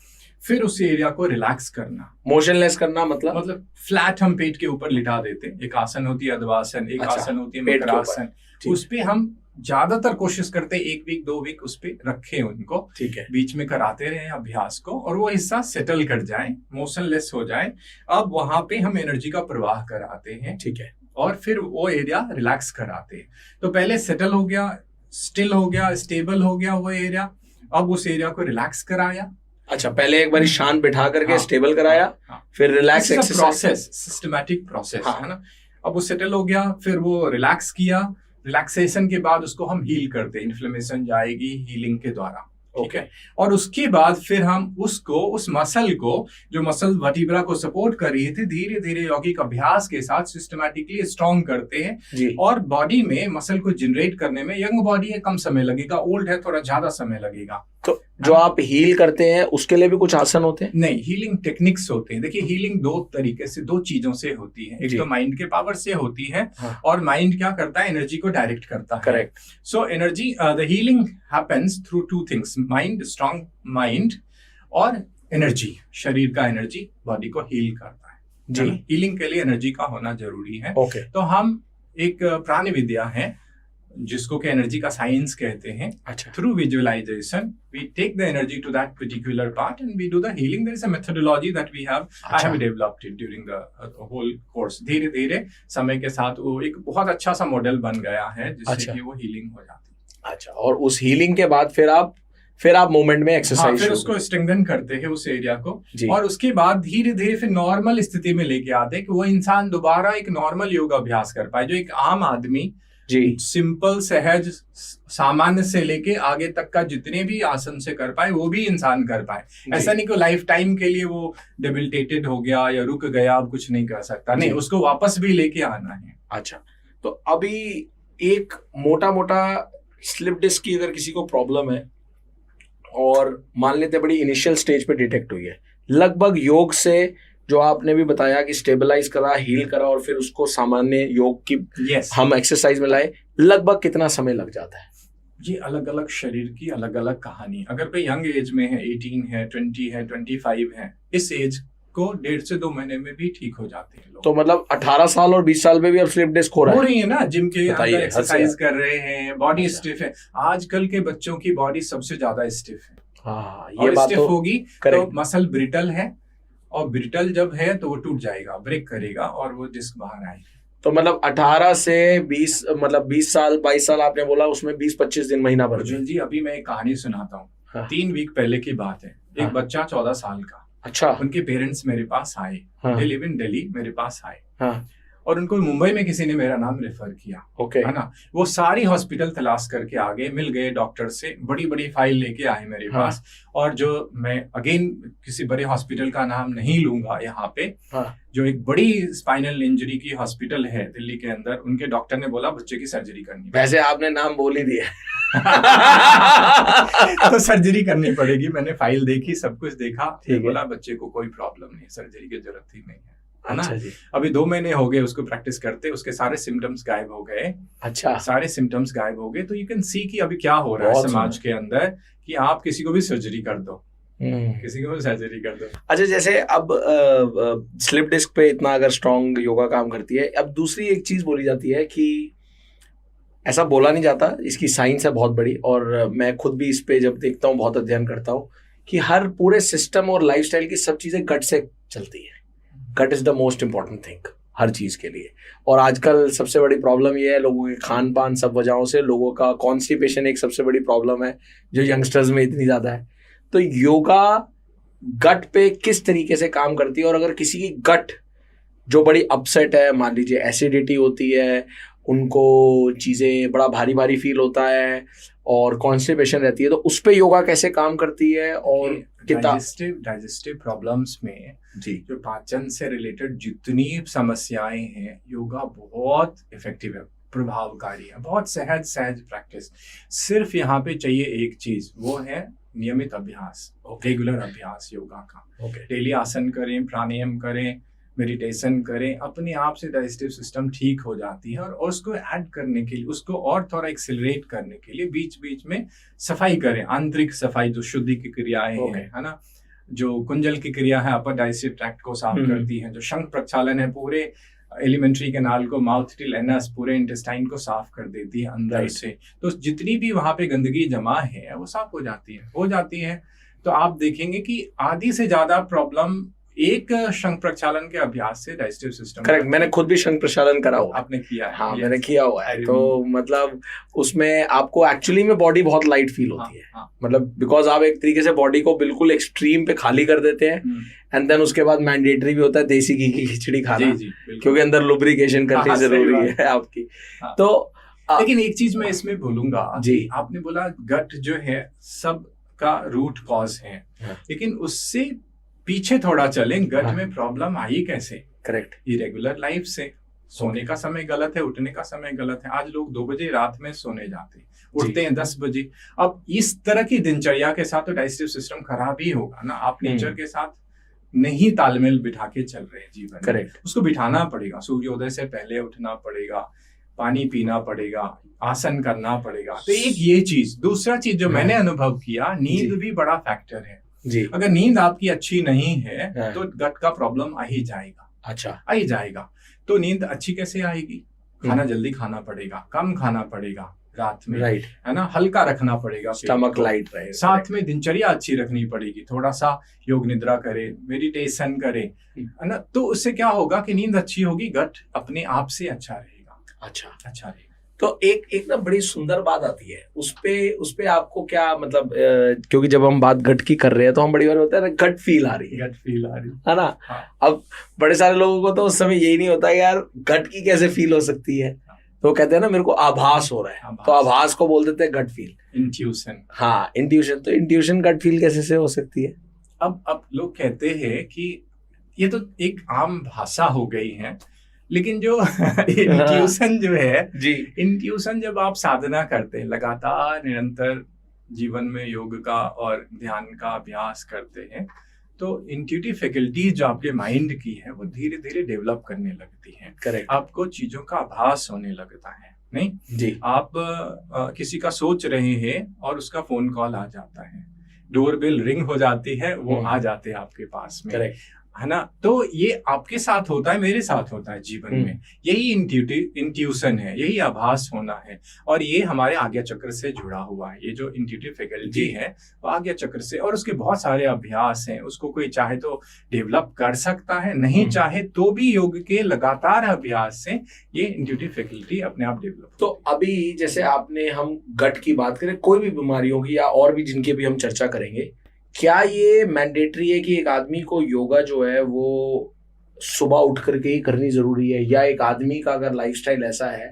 फिर उस एरिया को रिलैक्स करना। मोशनलेस करना मतलब फ्लैट हम पेट के ऊपर लिटा देते हैं। एक आसन होती है अधवासन, एक अच्छा, आसन होती है पेट के ऊपर। मकरासन। ठीक। उस पे हम ज्यादातर कोशिश करते हैं 1 वीक 2 वीक उस पे रखें उनको, ठीक है। बीच में कराते रहे अभ्यास को, और वो हिस्सा सेटल कर जाए, मोशनलेस हो जाए। अब वहां पे हम एनर्जी का प्रवाह कराते हैं, ठीक है। और फिर वो एरिया रिलैक्स कराते हैं। तो पहले सेटल हो गया, स्टिल हो गया, स्टेबल हो गया वो एरिया। अब उस एरिया को रिलैक्स कराया। अच्छा, पहले एक बार शांत बिठा करके हाँ, स्टेबल कराया, हाँ, फिर relax exercise. Process, systematic process, हाँ। है ना। अब वो सेटल हो गया, फिर वो रिलैक्स किया। रिलैक्सेशन के बाद उसको हम हील करते हैं, इन्फ्लेमेशन जाएगी हीलिंग के द्वारा। ठीक है। और उसके बाद फिर हम उसको, उस मसल को, जो मसल वर्टिब्रा को सपोर्ट कर रही थी, धीरे धीरे यौगिक अभ्यास के साथ सिस्टमैटिकली स्ट्रॉन्ग करते हैं जी। और बॉडी में मसल को जनरेट करने में, यंग बॉडी है कम समय लगेगा, ओल्ड है थोड़ा ज्यादा समय लगेगा। तो जो आप हील करते हैं उसके लिए भी कुछ आसन होते हैं? नहीं, हीलिंग टेक्निक्स होते हैं। देखिए, हीलिंग 2 तरीके से, 2 चीजों से होती है। एक जी। तो माइंड के पावर से होती है, हाँ। और माइंड क्या करता है? एनर्जी को डायरेक्ट करता है। Correct. So energy, the healing happens through 2 things, mind, strong mind, और एनर्जी, शरीर का एनर्जी बॉडी को हील करता है। जी। हीलिंग के लिए एनर्जी का होना जरूरी है। ओके। तो हम एक प्राणी विद्या है जिसको कि एनर्जी का साइंस कहते हैं। अच्छा। Through visualization, we take the energy to that particular part and we do the healing. There is a methodology that we have. I have developed it during the whole course. धीरे धीरे समय के साथ वो एक बहुत अच्छा सा मॉडल बन गया है, जिससे अच्छा। कि वो हीलिंग हो जाती है। अच्छा, और उस हीलिंग के बाद फिर आप मूवमेंट में हाँ, एक्सरसाइज फिर उसको स्ट्रेंथन करते हैं उस एरिया को, जी। और उसके बाद धीरे धीरे फिर नॉर्मल स्थिति में लेके आते हैं कि वो इंसान दोबारा एक नॉर्मल योगा अभ्यास कर पाए, जो एक आम आदमी जी। सिंपल, सहज, सामान्य से लेके आगे तक का जितने भी आसन से कर पाए वो भी इंसान कर पाए। ऐसा नहीं कि लाइफ टाइम के लिए वो डेबिलिटेटेड हो गया या रुक गया, अब कुछ नहीं कर सकता। नहीं, उसको वापस भी लेके आना है। अच्छा, तो अभी एक मोटा मोटा स्लिप डिस्क की अगर किसी को प्रॉब्लम है और मान लेते हैं बड़ी इनिशियल स्टेज पे डिटेक्ट हुई है, लगभग योग से जो आपने भी बताया कि स्टेबलाइज करा, हील करा और फिर उसको सामान्य योग की हम एक्सरसाइज में लाए, लगभग कितना समय लग जाता है? ये अलग अलग शरीर की अलग अलग कहानी। अगर कोई यंग एज में है, 18 है, 20 है, 25 है, इस एज को 1.5 से 2 महीने में भी ठीक हो जाते हैं लोग। तो मतलब 18 साल और 20 साल में भी अब स्लिप डिस्क हो रही है ना, जिम के अंदर एक्सरसाइज कर रहे हैं, बॉडी स्टिफ है। आजकल के बच्चों की बॉडी सबसे ज्यादा स्टिफ है। हाँ, ये बात स्टिफ तो होगी तो मसल ब्रिटल है, और ब्रिटल जब है तो वो टूट जाएगा, ब्रेक करेगा और वो डिस्क बाहर आएगी। तो मतलब 18 से 20, मतलब 20 साल 22 साल आपने बोला, उसमें 20-25 दिन महीना भर जी। अभी मैं एक कहानी सुनाता हूँ। हाँ। 3 वीक पहले की बात है। एक बच्चा 14 साल का, अच्छा, उनके पेरेंट्स मेरे पास आए, दे लिव इन दिल्ली, मेरे पास आए। हाँ। और उनको मुंबई में किसी ने मेरा नाम रेफर किया, ओके, है ना। वो सारी हॉस्पिटल तलाश करके आगे मिल गए, डॉक्टर से बड़ी बड़ी फाइल लेके आए मेरे पास। और जो मैं अगेन किसी बड़े हॉस्पिटल का नाम नहीं लूंगा यहाँ पे, जो एक बड़ी स्पाइनल इंजरी की हॉस्पिटल है दिल्ली के अंदर, उनके डॉक्टर ने बोला बच्चे की सर्जरी करनी। वैसे आपने नाम बोल ही दिया। तो सर्जरी करनी पड़ेगी। मैंने फाइल देखी, सब कुछ देखा, बोला बच्चे को कोई प्रॉब्लम नहीं, सर्जरी की जरूरत ही नहीं है, है ना। अभी 2 महीने हो गए उसको प्रैक्टिस करते, उसके सारे सिम्टम्स गायब हो गए। अच्छा, सारे सिम्टम्स गायब हो गए। तो यू कैन सी कि अभी क्या हो रहा है समाज के अंदर, कि आप किसी को भी सर्जरी कर दो, किसी को भी सर्जरी कर दो। अच्छा, जैसे अब स्लिप डिस्क पे इतना अगर स्ट्रॉन्ग योगा काम करती है, अब दूसरी एक चीज बोली जाती है कि ऐसा बोला नहीं जाता, इसकी साइंस है बहुत बड़ी, और मैं खुद भी इस पे जब देखता हूँ, बहुत अध्ययन करता हूँ, कि हर पूरे सिस्टम और लाइफस्टाइल की सब चीजें गट से चलती है। Gut is the most important thing हर चीज के लिए। और आजकल सबसे बड़ी प्रॉब्लम ये है, लोगों के खान पान सब वजहों से लोगों का कॉन्स्टिपेशन एक सबसे बड़ी प्रॉब्लम है, जो यंगस्टर्स में इतनी ज्यादा है। तो योगा गट पे किस तरीके से काम करती है, और अगर किसी की गट जो बड़ी अपसेट है, मान लीजिए एसिडिटी होती है, उनको चीजें बड़ा भारी भारी फील होता है और कॉन्स्टिपेशन रहती है, तो उस पे योगा कैसे काम करती है? और डाइजेस्टिव प्रॉब्लम्स में जी, जो पाचन से रिलेटेड जितनी समस्याएं हैं, योगा बहुत इफेक्टिव है, प्रभावकारी है, बहुत सहज प्रैक्टिस। सिर्फ यहाँ पे चाहिए एक चीज, वो है नियमित अभ्यास, रेगुलर अभ्यास योगा का। डेली आसन करें, प्राणायाम करें, मेडिटेशन करें, अपने आप से डाइजेस्टिव सिस्टम ठीक हो जाती है। और उसको ऐड करने के लिए, उसको और थोड़ा एक्सेलरेट करने के लिए बीच बीच में सफाई करें, आंतरिक सफाई, जो शुद्धि की क्रियाएं हैं, है ना, जो कुंजल की क्रिया है, अपर डाइजेस्टिव ट्रैक्ट को साफ करती है, जो शंख प्रक्षालन है, पूरे एलिमेंट्री कैनाल को, माउथ टिल एनस, पूरे इंटेस्टाइन को साफ कर देती है अंदर से। तो जितनी भी वहां पे गंदगी जमा है वो साफ हो जाती है। तो आप देखेंगे कि आधी से ज्यादा प्रॉब्लम एक शंख प्रक्षालन के अभ्यास से डाइजेस्टिव सिस्टम। करेक्ट, मैंने खुद भी शंख प्रक्षालन करा हुआ। आपने किया है? हाँ, मैंने किया हुआ है। तो मतलब उसमें आपको एक्चुअली में बॉडी बहुत लाइट फील होती है। मतलब बिकॉज आप एक तरीके से बॉडी को बिल्कुल एक्सट्रीम पे खाली कर देते हैं, एंड देन उसके बाद मैंडेटरी भी होता है देसी घी की खिचड़ी खाना, क्योंकि अंदर लुब्रिकेशन करनी जरूरी है आपकी। तो लेकिन एक चीज मैं इसमें बोलूंगा जी, आपने बोला गट जो है सब का रूट कॉज है, लेकिन उससे पीछे थोड़ा चलें, गट में प्रॉब्लम आई कैसे? करेक्ट, इरेगुलर लाइफ से। सोने का समय गलत है, उठने का समय गलत है। आज लोग 2 बजे रात में सोने जाते हैं, उठते हैं 10 बजे। अब इस तरह की दिनचर्या के साथ तो डाइजेस्टिव सिस्टम खराब ही होगा ना। आप नेचर के साथ नहीं तालमेल बिठा के चल रहे हैं जीवन। करेक्ट, उसको बिठाना पड़ेगा। सूर्योदय से पहले उठना पड़ेगा, पानी पीना पड़ेगा, आसन करना पड़ेगा। तो एक ये चीज। दूसरा चीज जो मैंने अनुभव किया, नींद भी बड़ा फैक्टर है जी। अगर नींद आपकी अच्छी नहीं है तो गट का प्रॉब्लम आ ही जाएगा। अच्छा, आ ही जाएगा। तो नींद अच्छी कैसे आएगी? खाना जल्दी खाना पड़ेगा, कम खाना पड़ेगा रात में, राइट, है ना, हल्का रखना पड़ेगा, स्टमक लाइट रहे। साथ में दिनचर्या अच्छी रखनी पड़ेगी, थोड़ा सा योग निद्रा करे, मेडिटेशन करे, है ना। तो उससे क्या होगा कि नींद अच्छी होगी, गट अपने आप से अच्छा रहेगा। अच्छा रहेगा। तो एक ना बड़ी सुंदर बात आती है उस पे आपको क्या मतलब, क्योंकि जब हम बात गट की कर रहे हैं तो हम बड़ी बार होता है ना, गट फील आ रही है ना। हाँ। अब बड़े सारे लोगों को तो उस समय यही नहीं होता यार गट की कैसे फील हो सकती है, तो कहते हैं ना मेरे को आभास हो रहा है, तो आभास को बोल देते हैं गट फील, इंट्यूशन। हाँ, इंट्यूशन। तो इंट्यूशन गट फील कैसे से हो सकती है? अब लोग कहते हैं कि ये तो एक आम भाषा हो गई है, लेकिन जो इंट्यूशन जो है जी, इंट्यूशन जब आप साधना करते हैं, लगातार निरंतर जीवन में योग का और ध्यान का अभ्यास करते हैं, तो इंट्यूटिव फैकल्टीज जो आपके माइंड की है वो धीरे धीरे डेवलप करने लगती हैं। करेक्ट। आपको चीजों का आभास होने लगता है। नहीं, जी, आप किसी का सोच रहे हैं और उसका फोन कॉल आ जाता है, डोरबेल रिंग हो जाती है, वो आ जाते हैं आपके पास में, करेक्ट। है ना। तो ये आपके साथ होता है, मेरे साथ होता है जीवन में। यही इंट्यूशन है, यही आभास होना है, और ये हमारे आज्ञा चक्र से जुड़ा हुआ है। ये जो इंट्यूटिव फैकल्टी है वो आज्ञा चक्र से, और उसके बहुत सारे अभ्यास हैं। उसको कोई चाहे तो डेवलप कर सकता है, नहीं चाहे तो भी योग के लगातार अभ्यास से ये इंट्यूटिव फैकल्टी अपने आप डेवलप। तो अभी जैसे आपने, हम गट की बात करें, कोई भी बीमारियों की या और भी जिनकी भी हम चर्चा करेंगे, क्या ये मैंडेटरी है कि एक आदमी को योगा जो है वो सुबह उठ करके ही करनी जरूरी है, या एक आदमी का अगर लाइफस्टाइल ऐसा है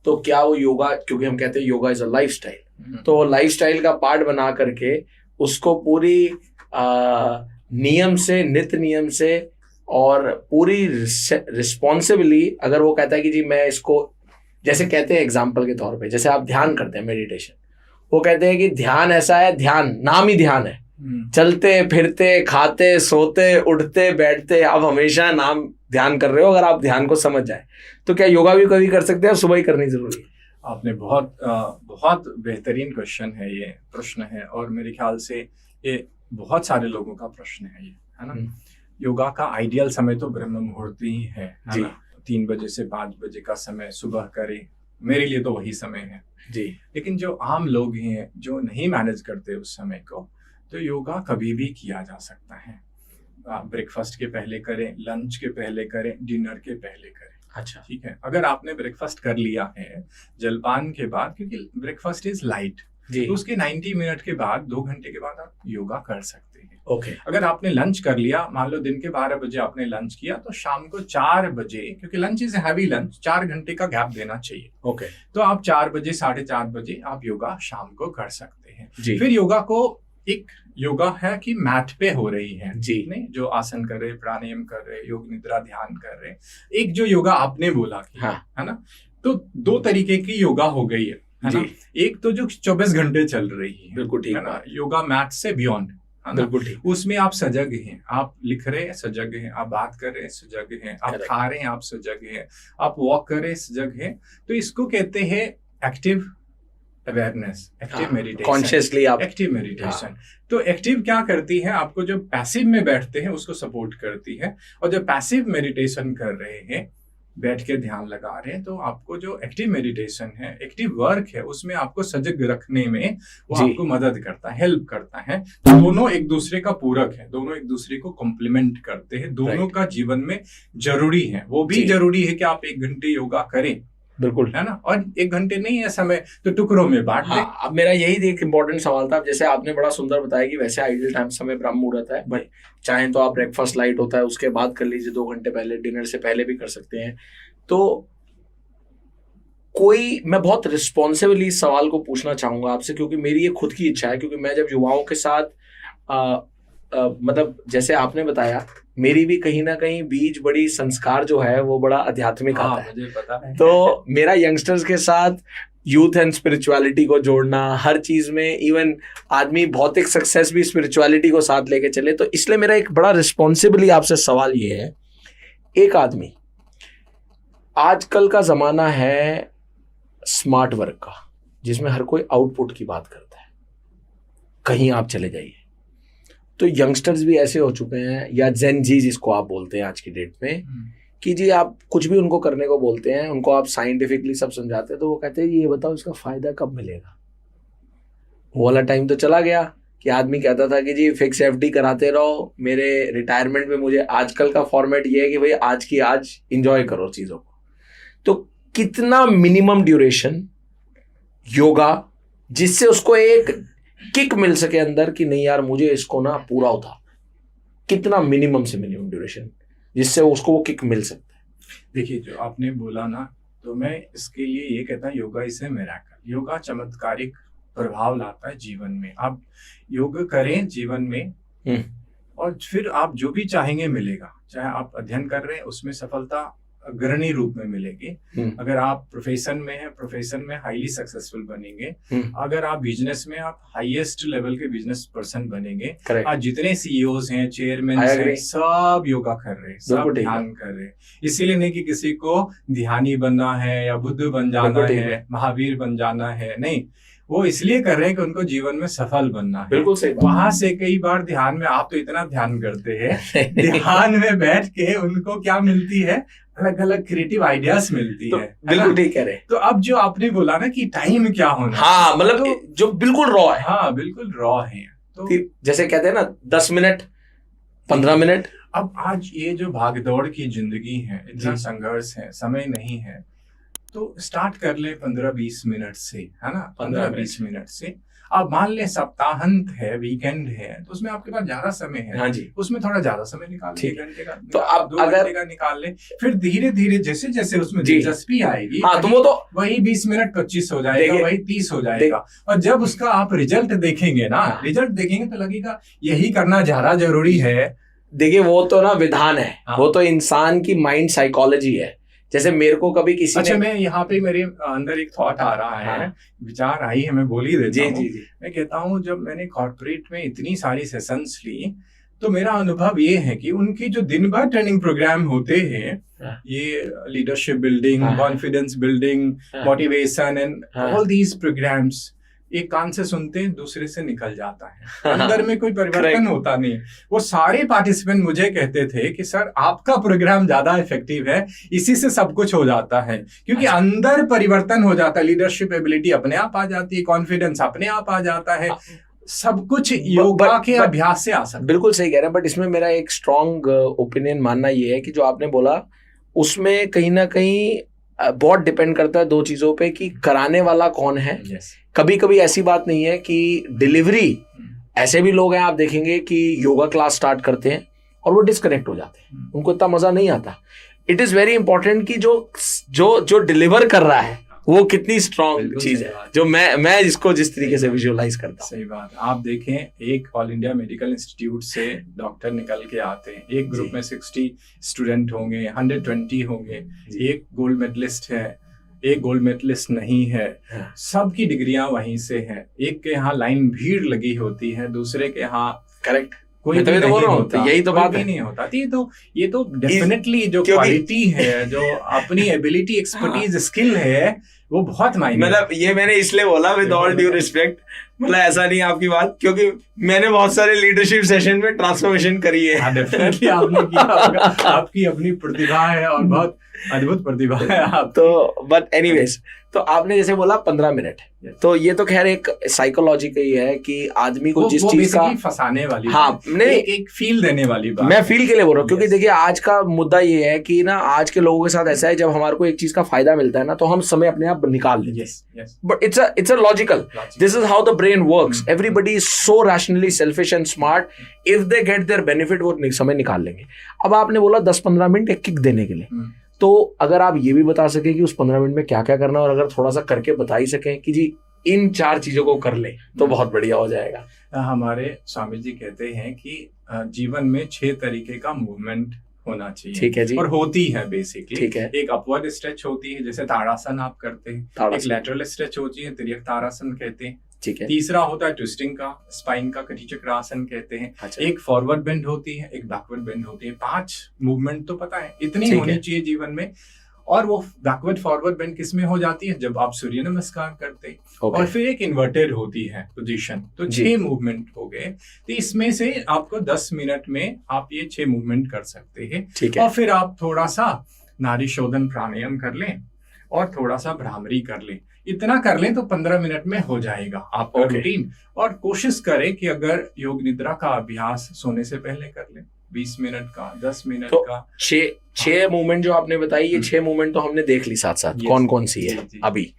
तो क्या वो योगा, क्योंकि हम कहते हैं योगा इज अ लाइफस्टाइल, तो वो लाइफस्टाइल का पार्ट बना करके उसको पूरी नियम से, नित नियम से और पूरी रिस्पॉन्सिबली, अगर वो कहता है कि जी मैं इसको, जैसे कहते हैं एग्जाम्पल के तौर पे, जैसे आप ध्यान करते हैं, मेडिटेशन, वो कहते हैं कि ध्यान ऐसा है, ध्यान नाम ही ध्यान है, चलते फिरते खाते सोते उठते बैठते आप हमेशा नाम ध्यान कर रहे हो। अगर आप ध्यान को समझ जाए तो क्या योगा भी कभी कर सकते हैं, सुबह ही करनी जरूरी है? आपने बहुत बेहतरीन क्वेश्चन है, ये प्रश्न है, और मेरे ख्याल से ये बहुत सारे लोगों का प्रश्न है, ये है ना। योगा का आइडियल समय तो ब्रह्म मुहूर्त ही है ना। 3 बजे से 5 बजे का समय सुबह करें, मेरे लिए तो वही समय है जी। लेकिन जो आम लोग हैं जो नहीं मैनेज करते उस समय को, तो योगा कभी भी किया जा सकता है। आप ब्रेकफास्ट के पहले करें, लंच के पहले करें, डिनर के पहले करें। अच्छा, ठीक है। अगर आपने ब्रेकफास्ट कर लिया है जलपान के बाद, क्योंकि ब्रेकफास्ट इज लाइट, तो उसके 90 मिनट के बाद, 2 घंटे के बाद आप योगा कर सकते हैं। ओके। अगर आपने लंच कर लिया, मान लो दिन के 12 बजे आपने लंच किया, तो शाम को 4 बजे, क्योंकि लंच इज हैवी लंच, 4 घंटे का गैप देना चाहिए। ओके। तो आप 4 बजे, 4:30 बजे आप योगा शाम को कर सकते हैं। जी। फिर योगा को, एक योगा है कि मैट पे हो रही है जी, नहीं, जो आसन कर रहे, प्राणायाम कर रहे, योग निद्रा ध्यान कर रहे। एक जो योगा आपने बोला कि है ना, तो 2 तरीके की योगा हो गई है ना। एक तो जो 24 घंटे चल रही है, बिल्कुल ठीक है ना, योगा मैट से बियॉन्ड, बिल्कुल ठीक। उसमें आप सजग हैं, आप लिख रहे हैं सजग हैं, आप बात कर रहे हैं सजग हैं, आप खा रहे हैं आप सजग हैं, आप वॉक कर रहे हैं सजग हैं। तो इसको कहते हैं active awareness, active meditation, consciously आप एक्टिव मेडिटेशन। तो एक्टिव क्या करती है, आपको जो पैसिव में बैठते हैं उसको सपोर्ट करती है, और जब पैसिव मेडिटेशन कर रहे हैं, बैठ के ध्यान लगा रहे हैं, तो आपको जो एक्टिव मेडिटेशन है, एक्टिव वर्क है, उसमें आपको सजग रखने में वो आपको मदद करता है, हेल्प करता है। तो दोनों एक दूसरे का पूरक है, दोनों एक दूसरे को कॉम्प्लीमेंट करते हैं, दोनों का जीवन में जरूरी है। वो भी जरूरी है कि आप 1 घंटे योगा करें, बिल्कुल, है ना, और 1 घंटे नहीं है समय तो टुकड़ों में बांट दें। अब मेरा यही एक इम्पोर्टेंट सवाल था। जैसे आपने बड़ा सुंदर बताया कि वैसे आइडियल टाइम समय ब्रह्म मुहूर्त है, बट चाहे तो आप ब्रेकफास्ट लाइट होता है उसके बाद कर लीजिए, 2 घंटे पहले, डिनर से पहले भी कर सकते हैं। तो कोई, मैं बहुत रिस्पॉन्सिबली इस सवाल को पूछना चाहूंगा आपसे, क्योंकि मेरी ये खुद की इच्छा है, क्योंकि मैं जब युवाओं के साथ मतलब जैसे आपने बताया, मेरी भी कहीं ना कहीं बीज बड़ी संस्कार जो है वो बड़ा आध्यात्मिक आता है, मुझे पता है। तो मेरा यंगस्टर्स के साथ यूथ एंड स्पिरिचुअलिटी को जोड़ना, हर चीज में, इवन आदमी भौतिक सक्सेस भी स्पिरिचुअलिटी को साथ लेके चले, तो इसलिए मेरा एक बड़ा रिस्पॉन्सिबली आपसे सवाल ये है, एक आदमी, आजकल का जमाना है स्मार्ट वर्क का, जिसमें हर कोई आउटपुट की बात करता है, कहीं आप चले जाइए, तो यंगस्टर्स भी ऐसे हो चुके हैं, या जेन जी जिसको आप बोलते हैं आज की डेट में, कि जी आप कुछ भी उनको करने को बोलते हैं, उनको आप साइंटिफिकली सब समझाते हैं, तो वो कहते हैं ये बताओ इसका फायदा कब मिलेगा। वो वाला टाइम तो चला गया कि आदमी कहता था कि जी फिक्स एफडी कराते रहो, मेरे रिटायरमेंट में मुझे, आजकल का फॉर्मेट ये है कि भाई आज की आज इंजॉय करो चीजों को। तो कितना मिनिमम ड्यूरेशन योगा, जिससे उसको एक किक मिल सके अंदर कि नहीं यार मुझे इसको ना पूरा उतार, कितना मिनिमम से मिनिमम ड्यूरेशन जिससे उसको वो किक मिल सकता है? देखिए, जो आपने बोला ना, तो मैं इसके लिए ये कहता हूँ, yoga is a miracle. Yoga चमत्कारिक प्रभाव लाता है जीवन में। आप योग करें जीवन में, और फिर आप जो भी चाहेंगे मिलेगा। चाहे आप अध्ययन कर रहे हैं, उसमें सफलता अग्रणी रूप में मिलेगी। अगर आप प्रोफेशन में हैं, प्रोफेशन में हाईली सक्सेसफुल बनेंगे। अगर आप बिजनेस में, आप हाईएस्ट लेवल के बिजनेस पर्सन बनेंगे। आज जितने सीईओज हैं, चेयरमैन हैं, सब योगा कर रहे हैं, सब ध्यान कर रहे हैं। इसीलिए नहीं कि किसी को ध्यानी बनना है या बुद्ध बन जाना है, महावीर बन जाना है, नहीं, वो इसलिए कर रहे हैं कि उनको जीवन में सफल बनना है। बिल्कुल सही। वहां से कई बार ध्यान में, आप तो इतना ध्यान करते हैं, ध्यान में बैठ के उनको क्या मिलती है, अलग अलग क्रिएटिव आइडियाज मिलती है। बिल्कुल ठीक कह रहे हैं। तो अब जो आपने बोला ना कि टाइम क्या होना, हाँ, मतलब जो बिल्कुल रॉ है। हाँ, बिल्कुल रॉ है। तो जैसे कहते हैं ना 10 मिनट 15 मिनट। अब आज ये जो भागदौड़ की जिंदगी है, इतना संघर्ष है, समय नहीं है, तो स्टार्ट कर ले 15-20 मिनट से, है ना, 15-20 मिनट से। अब मान ले सप्ताहांत है, वीकेंड है, तो उसमें आपके पास ज्यादा समय है। हाँ जी, उसमें थोड़ा ज्यादा समय निकाल ले, 1 घंटे का, तो आप 2 घंटे का निकाल ले। फिर धीरे धीरे जैसे जैसे उसमें दिलचस्पी आएगी, हाँ, तो वो तो वही 20 मिनट 25 हो जाएगा, वही 30 हो जाएगा। और जब उसका आप रिजल्ट देखेंगे ना, रिजल्ट देखेंगे तो लगेगा यही करना ज्यादा जरूरी है। देखिए, वो तो ना विधान है, वो तो इंसान की माइंड साइकोलॉजी है। जैसे मेरे को कभी किसी अच्छा, मैं यहाँ पे मेरे अंदर एक थॉट आ रहा है, विचार आई है, मैं बोल ही देता हूँ। मैं कहता हूँ, जब मैंने कॉर्पोरेट में इतनी सारी सेशंस ली, तो मेरा अनुभव ये है कि उनकी जो दिन भर ट्रेनिंग प्रोग्राम होते हैं, ये leadership building, confidence building, motivation and all these programs, एक कान से सुनते हैं, दूसरे से निकल जाता है, अंदर में कोई परिवर्तन होता नहीं। वो सारे पार्टिसिपेंट मुझे कहते थे कि सर आपका प्रोग्राम ज्यादा इफेक्टिव है, इसी से सब कुछ हो जाता है, क्योंकि अंदर परिवर्तन हो जाता है, लीडरशिप एबिलिटी अपने आप आ जाती है, कॉन्फिडेंस अपने आप आ जाता है, सब कुछ योगा के अभ्यास से आ सकता है। बिल्कुल सही कह रहे हैं, बट इसमें मेरा एक स्ट्रॉन्ग ओपिनियन मानना ये है कि जो आपने बोला उसमें कहीं ना कहीं बहुत डिपेंड करता है 2 चीजों पे, कि कराने वाला कौन है। कभी कभी ऐसी बात नहीं है कि डिलीवरी, ऐसे भी लोग हैं आप देखेंगे कि योगा क्लास स्टार्ट करते हैं और वो डिस्कनेक्ट हो जाते हैं, उनको इतना मजा नहीं आता। इट इज वेरी इंपॉर्टेंट कि जो डिलीवर कर रहा है वो कितनी स्ट्रॉन्ग चीज है, जो मैं इसको जिस तरीके से विजुअलाइज करता हूँ। सही बात। आप देखें, एक ऑल इंडिया मेडिकल इंस्टीट्यूट से डॉक्टर निकल के आते हैं, एक ग्रुप में 60 स्टूडेंट होंगे, 120 होंगे, एक गोल्ड मेडलिस्ट है, एक गोल्ड मेडलिस्ट नहीं है, सबकी डिग्रियां वहीं से हैं। एक के यहाँ लाइन भीड़ लगी होती है, दूसरे के यहाँ करेक्ट कोई भी नहीं होता, यही तो बात नहीं होता। ये तो डेफिनेटली जो क्वालिटी है, जो अपनी एबिलिटी, एक्सपर्टीज, स्किल है, वो बहुत मायने। मतलब ये मैंने इसलिए बोला विद ऑल ड्यू रिस्पेक्ट, मतलब ऐसा नहीं आपकी बात, क्योंकि मैंने बहुत सारे लीडरशिप सेशन में ट्रांसफॉर्मेशन करी है। डेफिनेटली आपने किया होगा, आपकी अपनी प्रतिभा है और बहुत अद्भुत प्रतिभा है आप। तो बट एनीवेज, तो आपने जैसे बोला 15 मिनट, तो ये तो खैर एक साइकोलॉजी का ही है कि आदमी को जिस चीज का फंसाने वाली, हाँ, नहीं एक फील देने वाली बात, मैं फील के लिए बोल रहा हूँ, क्योंकि देखिए आज का मुद्दा ये है कि ना आज के लोगों के साथ ऐसा है, जब हमारे को एक चीज का फायदा मिलता है ना, तो हम समय अपने आप निकाल लेते हैं। But it's a logical, this is how the brain works, everybody is so rationally selfish and smart, if they get their benefit वो समय निकाल लेंगे। अब आपने बोला 10-15 मिनट एक किक देने के लिए, तो अगर आप ये भी बता सके कि उस 15 मिनट में क्या क्या करना है, और अगर थोड़ा सा करके बता ही सकें कि जी इन 4 चीजों को कर ले, तो बहुत बढ़िया हो जाएगा। हमारे स्वामी जी कहते हैं कि जीवन में 6 तरीके का मूवमेंट होना चाहिए। ठीक है जी। और होती है बेसिकली। ठीक है। एक अपवर्ड स्ट्रेच होती है, जैसे ताड़ासन आप करते हैं। एक लैटरल स्ट्रेच होती है, तिर्यक ताड़ासन कहते हैं। ठीक है। तीसरा होता है ट्विस्टिंग का, स्पाइन का कटिचक्रासन कहते हैं। अच्छा। एक फॉरवर्ड बेंड होती है, एक बैकवर्ड बेंड होती है। 5 मूवमेंट तो पता है, इतनी होनी चाहिए जीवन में। और वो बैकवर्ड फॉरवर्ड बेंड किस में हो जाती है, जब आप सूर्य नमस्कार करते हैं। और फिर एक इन्वर्टेड होती है पोजीशन, तो 6 मूवमेंट हो गए। तो इसमें से आपको 10 मिनट में आप ये 6 मूवमेंट कर सकते हैं। और फिर आप थोड़ा सा नाड़ी शोधन प्राणायाम कर लें और थोड़ा सा भ्रामरी कर लें। इतना कर लें तो 15 मिनट में हो जाएगा आपका रूटीन। और कोशिश करें कि अगर योग निद्रा का अभ्यास सोने से पहले कर लें, 20 मिनट का, 10 मिनट तो का। 6 मूवमेंट जो आपने बताई, ये 6 मूवमेंट तो हमने देख ली साथ साथ कौन कौन सी है अभी।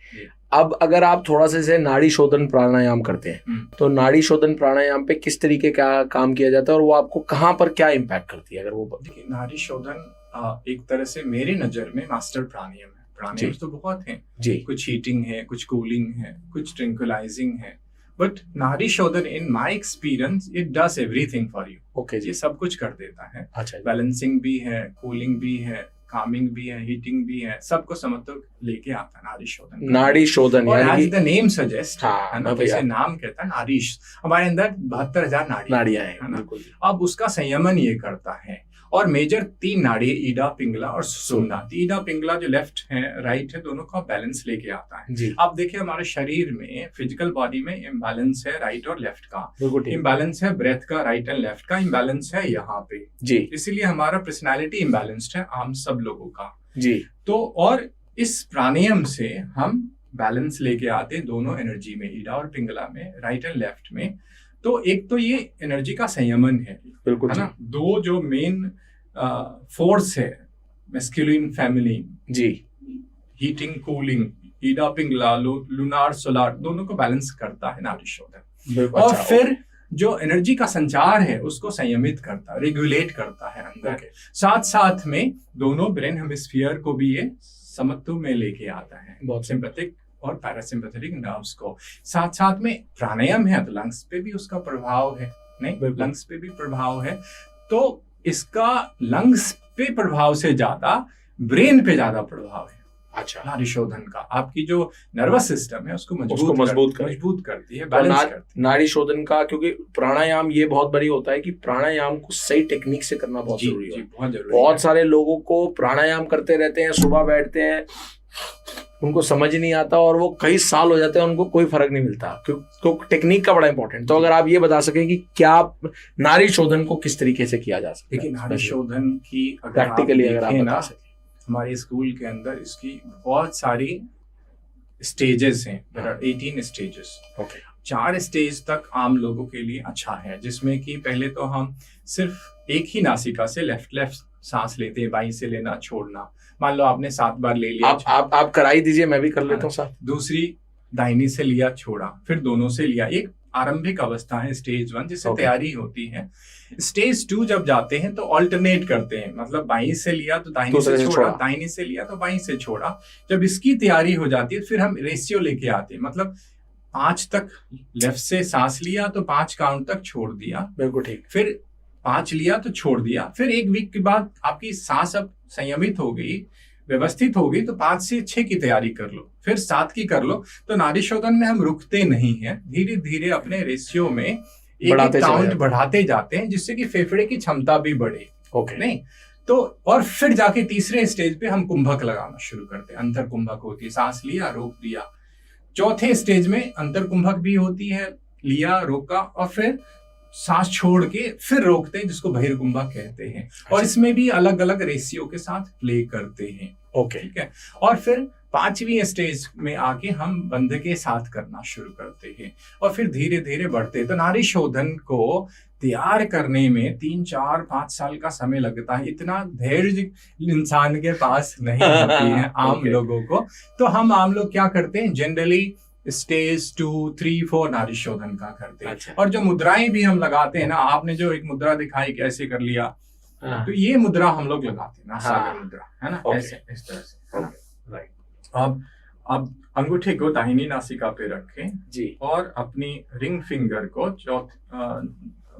अब अगर आप थोड़ा सा नाड़ी शोधन प्राणायाम करते हैं, तो नाड़ी शोधन प्राणायाम पे किस तरीके का काम किया जाता है और वो आपको कहाँ पर क्या इम्पैक्ट करती है, अगर वो देखिए। नाड़ी शोधन एक तरह से मेरी नजर में मास्टर प्राणायाम है। प्राणायाम तो बहुत हैं जी, कुछ हीटिंग है, कुछ कूलिंग है, कुछ ट्रैंक्विलाइजिंग है, बट नाड़ी शोधन in my experience it does everything for you. Okay, ये सब कुछ कर देता है। अच्छा। बैलेंसिंग भी है, कूलिंग भी है, कामिंग भी है, हीटिंग भी है, सबको समत्व लेके आता है नाड़ी शोधन। नाड़ी शोधन और यानी एज द नेम सजेस्ट, हाँ, है ना, भैया। जैसे नाम कहता है नारीश, हमारे अंदर 72,000 नाड़ियां है हैं, ना। बिल्कुल। अब उसका संयमन ये करता है। और मेजर 3 नाड़ी, ईडा, पिंगला और सुषुम्ना। ईडा पिंगला जो लेफ्ट है राइट है, दोनों का बैलेंस लेके आता है जी। अब देखिए हमारे शरीर में, फिजिकल बॉडी में इम्बैलेंस है राइट और लेफ्ट का, बिल्कुल ठीक। इम्बैलेंस है ब्रेथ का, राइट एंड लेफ्ट का इम्बैलेंस है यहाँ पे जी इसीलिए हमारा पर्सनालिटी इम्बैलेंस्ड है आम सब लोगों का। जी। तो और इस प्राणायाम से हम बैलेंस लेके आते हैं दोनों एनर्जी में, ईडा और पिंगला में, राइट एंड लेफ्ट में। तो एक तो ये एनर्जी का संयमन है, बिल्कुल है ना। 2 जो मेन फोर्स है, मैस्कुलिन फेमिनिन, जी। Heating cooling, Ida Pingala, lunar solar, दोनों को बैलेंस करता है नाड़ी शोधन। और अच्छा, फिर जो एनर्जी का संचार है उसको संयमित करता है, रेगुलेट करता है अंदर। साथ साथ में दोनों ब्रेन हेमिस्फीयर को भी ये समत्व में लेके आता है, बहुत सिंपैथिक और पैरासिम्पैथेटिक नर्व्स को। साथ साथ में प्राणायाम है तो लंग्स पे भी उसका प्रभाव है, नहीं, लंग्स पे भी प्रभाव है। तो इसका लंग्स पे प्रभाव से ज्यादा ब्रेन पे ज्यादा प्रभाव है। अच्छा, नाड़ी शोधन का आपकी जो नर्वस सिस्टम है उसको मजबूत करती है, बैलेंस करती है। नाड़ी शोधन का, क्योंकि प्राणायाम ये बहुत बड़ी होता है कि प्राणायाम को सही टेक्निक से करना बहुत जरूरी है। बहुत जरूरी। बहुत सारे लोगों को प्राणायाम करते रहते हैं, सुबह बैठते हैं, उनको समझ नहीं आता और वो कई साल हो जाते हैं, उनको कोई फर्क नहीं मिलता, क्योंकि टेक्निक का बड़ा इंपॉर्टेंट। तो अगर आप ये बता सकें कि क्या नाड़ी शोधन को किस तरीके से किया जा सकता है, देखिए नाड़ी शोधन की प्रैक्टिकली अगर आप बता सकें। हमारे स्कूल के अंदर इसकी बहुत सारी स्टेजेस हैं, there are 18 stages. Okay. 4 stage तक आम लोगों के लिए अच्छा है, जिसमें कि पहले तो हम सिर्फ एक ही नासिका से लेफ्ट सांस लेते हैं, बाई से लेना छोड़ना। मान लो आपने 7 बार ले लिया, आप कराई दीजिए, मैं भी कर लेता हूँ साथ। दूसरी दाहिनी से लिया, छोड़ा, फिर दोनों से लिया। एक आरंभिक अवस्था है स्टेज 1, जिससे तैयारी होती है। स्टेज 2 जब जाते हैं तो ऑल्टरनेट करते हैं, मतलब बाई से लिया तो दाहिनी से छोड़ा, दाहिनी से लिया तो बाई से छोड़ा। जब इसकी तैयारी हो जाती है फिर हम रेशियो लेके आते हैं, मतलब 5 तक लेफ्ट से सांस लिया तो 5 काउंट तक छोड़ दिया, बिल्कुल ठीक। फिर 5 लिया तो छोड़ दिया। फिर 1 वीक के बाद आपकी सांस अब संयमित हो गई, व्यवस्थित हो गई, तो 5 से 6 की तैयारी कर लो, फिर 7 की कर लो। तो नाड़ी शोधन में हम रुकते नहीं हैं, धीरे धीरे अपने रेशियो में एक काउंट बढ़ाते जाते हैं, जिससे कि फेफड़े की क्षमता भी बढ़े। ओके। नहीं तो और फिर जाके तीसरे स्टेज पे हम कुंभक लगाना शुरू करते हैं। अंतर कुंभक होती है, सांस लिया रोक दिया। चौथे स्टेज में अंतर कुंभक भी होती है, लिया रोका और फिर सांस छोड़ के फिर रोकते हैं, जिसको बहिर्कुंभक कहते हैं। और इसमें भी अलग अलग रेशियो के साथ प्ले करते हैं। ओके, ठीक है। और फिर 5वीं स्टेज में आके हम बंध के साथ करना शुरू करते हैं और फिर धीरे धीरे बढ़ते हैं। तो नाड़ी शोधन को तैयार करने में 3, 4, 5 साल का समय लगता है। इतना धैर्य इंसान के पास नहीं होती है आम लोगों को। तो हम आम लोग क्या करते हैं, जनरली स्टेज 2, 3, 4 नाड़ी शोधन का करते हैं। अच्छा। और जो मुद्राएं भी हम लगाते हैं ना, आपने जो एक मुद्रा दिखाई कैसे कर लिया, तो ये मुद्रा हम लोग लगाते हैं, नासागर मुद्रा, है ना, ऐसे इस तरह से, है ना। राइट। अब अंगूठे को दाहिनी नासिका पे रखें जी, और अपनी रिंग फिंगर को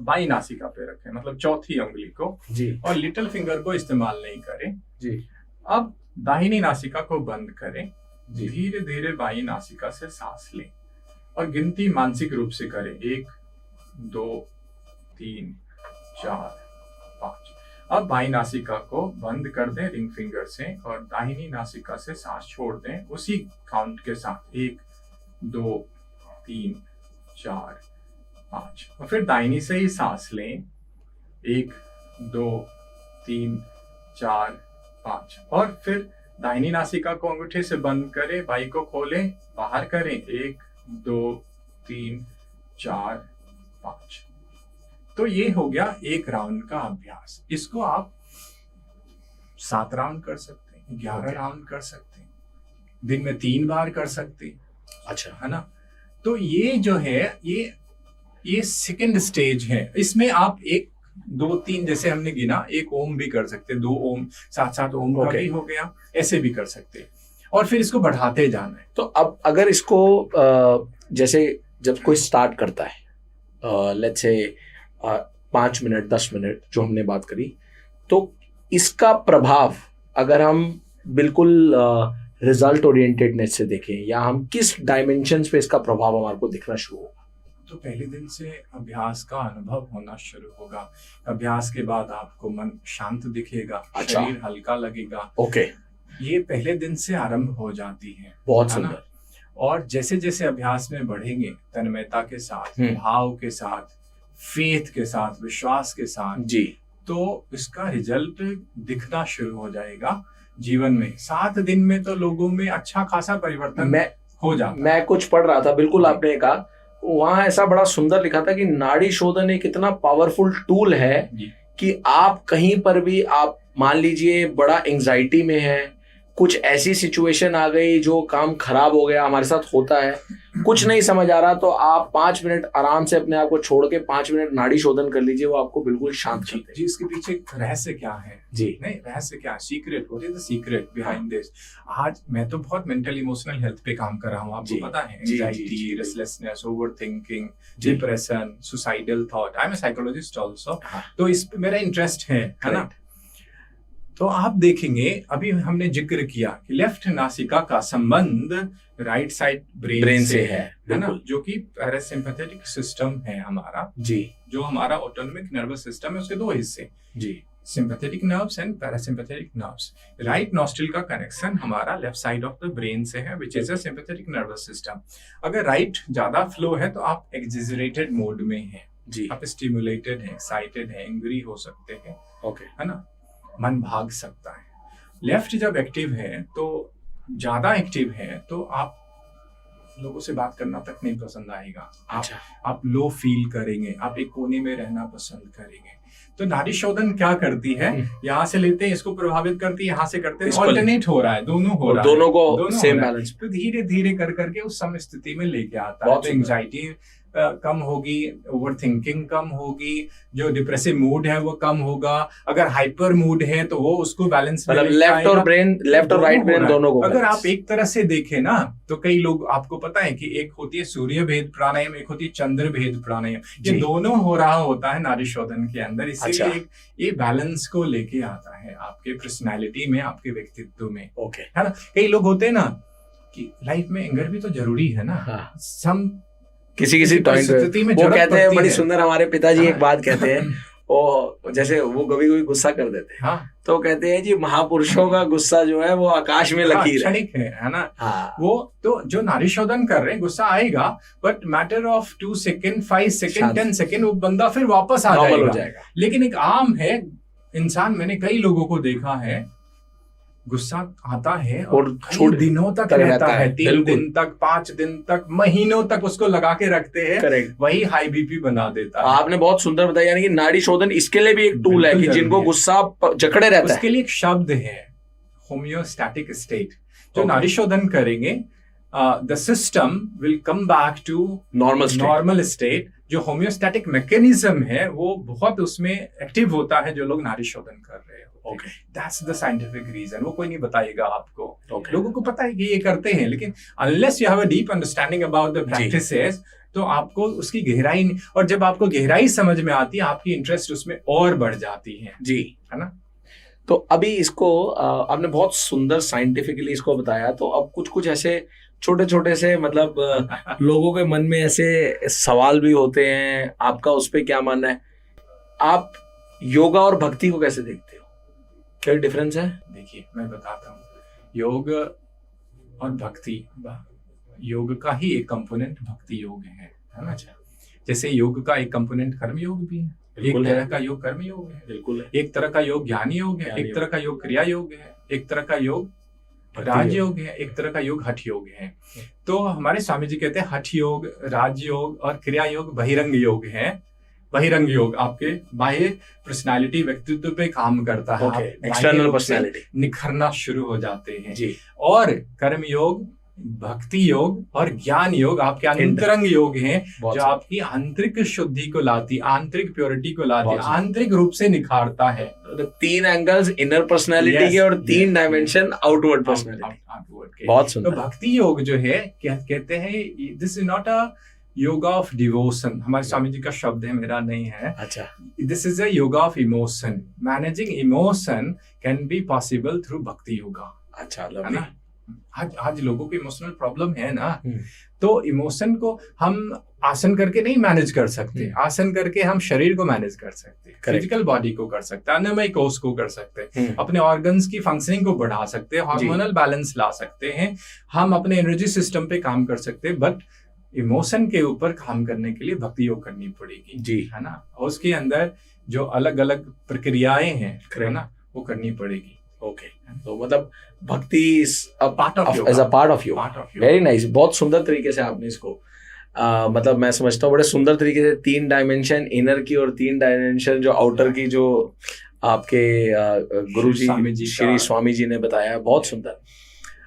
बाई नासिका पे रखें, मतलब चौथी उंगली को जी, और लिटिल फिंगर को इस्तेमाल नहीं करें जी। अब दाहिनी नासिका को बंद करें, धीरे धीरे बाई नासिका से सांस लें और गिनती मानसिक रूप से करें, 1, 2, 3, 4, 5। अब बाई नासिका को बंद कर दें रिंग फिंगर से और दाहिनी नासिका से सांस छोड़ दें उसी काउंट के साथ, 1, 2, 3, 4, 5। और फिर दाहिनी से ही सांस लें, 1, 2, 3, 4, 5। और फिर दाहिनी नासिका को अंगूठे से बंद करें, बाई को खोलें, बाहर करें, 1, 2, 3, 4, 5। तो ये हो गया 1 राउंड का अभ्यास। इसको आप 7 राउंड कर सकते हैं, 11 राउंड कर सकते हैं, दिन में 3 बार कर सकते हैं। अच्छा, है ना। तो ये जो है ये सेकंड स्टेज है। इसमें आप 1, 2, 3 जैसे हमने गिना, 1 ओम भी कर सकते हैं, 2 ओम, 7 ओम का भी हो गया, ऐसे भी कर सकते हैं। और फिर इसको बढ़ाते जाना है। तो अब अगर इसको जैसे जब कोई स्टार्ट करता है, लेट्स से 5 मिनट 10 मिनट जो हमने बात करी, तो इसका प्रभाव अगर हम बिल्कुल रिजल्ट ओरिएंटेडनेस से देखें, या हम किस डायमेंशन पे इसका प्रभाव हमारे को दिखना शुरू हो? तो पहले दिन से अभ्यास का अनुभव होना शुरू होगा। अभ्यास के बाद आपको मन शांत दिखेगा, अच्छा। शरीर हल्का लगेगा। ओके, ये पहले दिन से आरंभ हो जाती है। बहुत है ना? सुंदर। और जैसे जैसे अभ्यास में बढ़ेंगे, तन्मयता के साथ, हम्म। भाव के साथ, फेथ के साथ, विश्वास के साथ, जी, तो इसका रिजल्ट दिखना शुरू हो जाएगा जीवन में। 7 दिन में तो लोगों में अच्छा खासा परिवर्तन हो जाता है। मैं कुछ पढ़ रहा था, बिल्कुल आपने कहा, वहां ऐसा बड़ा सुंदर लिखा था कि नाड़ी शोधन एक इतना पावरफुल टूल है कि आप कहीं पर भी, आप मान लीजिए बड़ा एंजाइटी में है, कुछ ऐसी सिचुएशन आ गई जो काम खराब हो गया, हमारे साथ होता है, कुछ नहीं समझ आ रहा, तो आप 5 मिनट आराम से अपने आप को छोड़ के 5 मिनट नाड़ी शोधन कर लीजिए, वो आपको बिल्कुल शांत कर देगा। जी, इसके पीछे रहस्य क्या है? जी, नहीं, रहस्य क्या है? Secret, what is the secret behind this? आज मैं तो बहुत मेंटल इमोशनल हेल्थ पे काम कर रहा हूँ, आपको पता है। Anxiety, restlessness, overthinking, depression, suicidal thought. I am a psychologist also, तो इस पे मेरा इंटरेस्ट है ना? तो आप देखेंगे, अभी हमने जिक्र किया कि लेफ्ट नासिका का संबंध राइट साइड ब्रेन से है ना? जो कि पैरासिम्पैथेटिक सिस्टम है हमारा। जी, जो हमारा ऑटोनोमिक नर्वस सिस्टम है, उसके 2 हिस्से, जी, sympathetic nerves and parasympathetic nerves. Right nostril का कनेक्शन हमारा left side of the brain से है, which is a sympathetic nervous system. अगर राइट ज्यादा फ्लो है तो आप एक्सैजरेटेड मोड में हैं, जी, आप स्टिमुलेटेड हैं, एक्साइटेड हैं, एंग्री हो सकते हैं, ओके, है ना? मन भाग सकता है। लेफ्ट जब एक्टिव है, तो ज्यादा एक्टिव है, तो आप लोगों से बात करना तक नहीं पसंद आएगा। आप लो फील करेंगे, आप एक कोने में रहना पसंद करेंगे। तो नाड़ी शोधन क्या करती है? यहाँ से लेते हैं, इसको प्रभावित करती है, यहाँ से करते हैं, ऑल्टरनेट हो रहा है, दोनों हो रहा है, दोनों को सेम बैलेंस, तो धीरे धीरे कर करके उस सम स्थिति में लेके आता है। तो एंजाइटी कम होगी, ओवरथिंकिंग कम होगी, जो डिप्रेसिव मूड है वो कम होगा, अगर हाइपर मूड है तो वो उसको बैलेंस में लेफ्ट और राइट ब्रेन दोनों को। अगर आप एक तरह से देखें ना, तो कई लोग, आपको पता है कि एक होती है सूर्य भेद प्राणायाम, एक होती है चंद्र भेद प्राणायाम, ये दोनों हो रहा होता है नाड़ी शोधन के अंदर। इसलिए ये बैलेंस को लेके आता है आपके पर्सनैलिटी में, आपके व्यक्तित्व में, ओके, है ना? कई लोग होते हैं ना कि लाइफ में एंगर भी तो जरूरी है ना, सम किसी परिस्थिति में वो कहते हैं, बड़ी सुंदर, हमारे पिताजी एक बात कहते हैं, वो जैसे वो कभी कभी गुस्सा कर देते हैं, तो कहते हैं जी महापुरुषों का गुस्सा जो है वो आकाश में लकीर है ना? वो तो जो नाड़ी शोधन कर रहे हैं, गुस्सा आएगा, but matter of 2 second, 5 second, 10 second, वो बंदा फिर वापस आ जाएगा। लेकिन एक आम है इंसान, मैंने कई लोगों को देखा है, गुस्सा आता है और कई दिनों तक रहता है, 3 दिन तक, 5 दिन तक, महीनों तक उसको लगा के रखते हैं, वही हाई बीपी बना देता है। आपने बहुत सुंदर बताया, यानी कि नाड़ी शोधन इसके लिए भी एक टूल है कि जिनको गुस्सा जकड़े रहता है, उसके लिए एक शब्द है होम्योस्टैटिक स्टेट। जो नाड़ी शोधन करेंगे, the system will come back to normal state. जो होम्योस्टैटिक मैकेनिज्म है वो बहुत उसमें एक्टिव होता है जो लोग नाड़ी शोधन कर रहे हैं। Okay. That's the scientific reason. वो कोई नहीं बताएगा आपको, okay. लोगों को पता है कि ये करते हैं, लेकिन unless you have a deep understanding about the practices, तो आपको उसकी गहराई, और जब आपको गहराई समझ में आती है, आपकी इंटरेस्ट उसमें और बढ़ जाती है, जी, है ना? तो अभी इसको आपने बहुत सुंदर साइंटिफिकली इसको बताया, तो अब कुछ ऐसे छोटे छोटे से, मतलब लोगों के मन में ऐसे सवाल भी होते हैं, आपका उस पर क्या मानना है? आप योगा और भक्ति को कैसे देखते हो? क्या डिफरेंस है? देखिए, मैं बताता हूँ। योग और भक्ति, योग का ही एक कंपोनेंट भक्ति योग है ना? जैसे योग का एक कंपोनेंट कर्म योग भी है, एक तरह का योग कर्म योग है, बिल्कुल है। एक तरह का योग ज्ञान योग है, एक तरह का योग क्रिया योग है, एक तरह का योग राजयोग है, एक तरह का योग हठ योग है। तो हमारे स्वामी जी कहते हैं हठ योग, राजयोग और क्रिया योग बहिरंग योग है। बहिरंग योग आपके बाह्य पर्सनालिटी, व्यक्तित्व पे काम करता है, एक्सटर्नल पर्सनालिटी निखरना शुरू हो जाते हैं, जी। और कर्म योग, भक्ति योग और ज्ञान योग आपके अंतरंग योग हैं, जो आपकी आंतरिक शुद्धि को लाती, आंतरिक प्योरिटी को लाती, आंतरिक रूप से निखारता है। तो 3 एंगल्स इनर पर्सनालिटी के और 3 डायमेंशन आउटवर्ड पर्सनालिटी, बहुत सुंदर। तो भक्ति योग जो है, कहते हैं this is not a yoga of devotion, हमारे स्वामी जी का शब्द है, मेरा नहीं है। अच्छा, this is a yoga of emotion. Managing emotion can be possible through भक्ति योगा। अच्छा, है lovely. ना? आज लोगों को इमोशनल प्रॉब्लम है ना, हम्म, तो इमोशन को हम आसन करके नहीं मैनेज कर सकते। आसन करके हम शरीर को मैनेज कर सकते, फिजिकल बॉडी को कर सकते, अन्नमय कोश को कर सकते, अपने ऑर्गन्स की फंक्शनिंग को बढ़ा सकते हैं, हार्मोनल बैलेंस ला सकते हैं, हम अपने एनर्जी सिस्टम पे काम कर सकते हैं। बट इमोशन के ऊपर काम करने के लिए भक्ति योग करनी पड़ेगी जी, है ना। उसके अंदर जो अलग अलग प्रक्रियाएं हैं है ना, वो करनी पड़ेगी। ओके, तो मतलब bhakti is a part of as a part of yoga. Very nice, बहुत सुंदर तरीके से आपने इसको मतलब मैं समझता हूँ बड़े सुंदर तरीके से 3 डायमेंशन इनर की और 3 डायमेंशन जो आउटर की जो आपके गुरुजी श्री स्वामी जी ने बताया, बहुत सुंदर।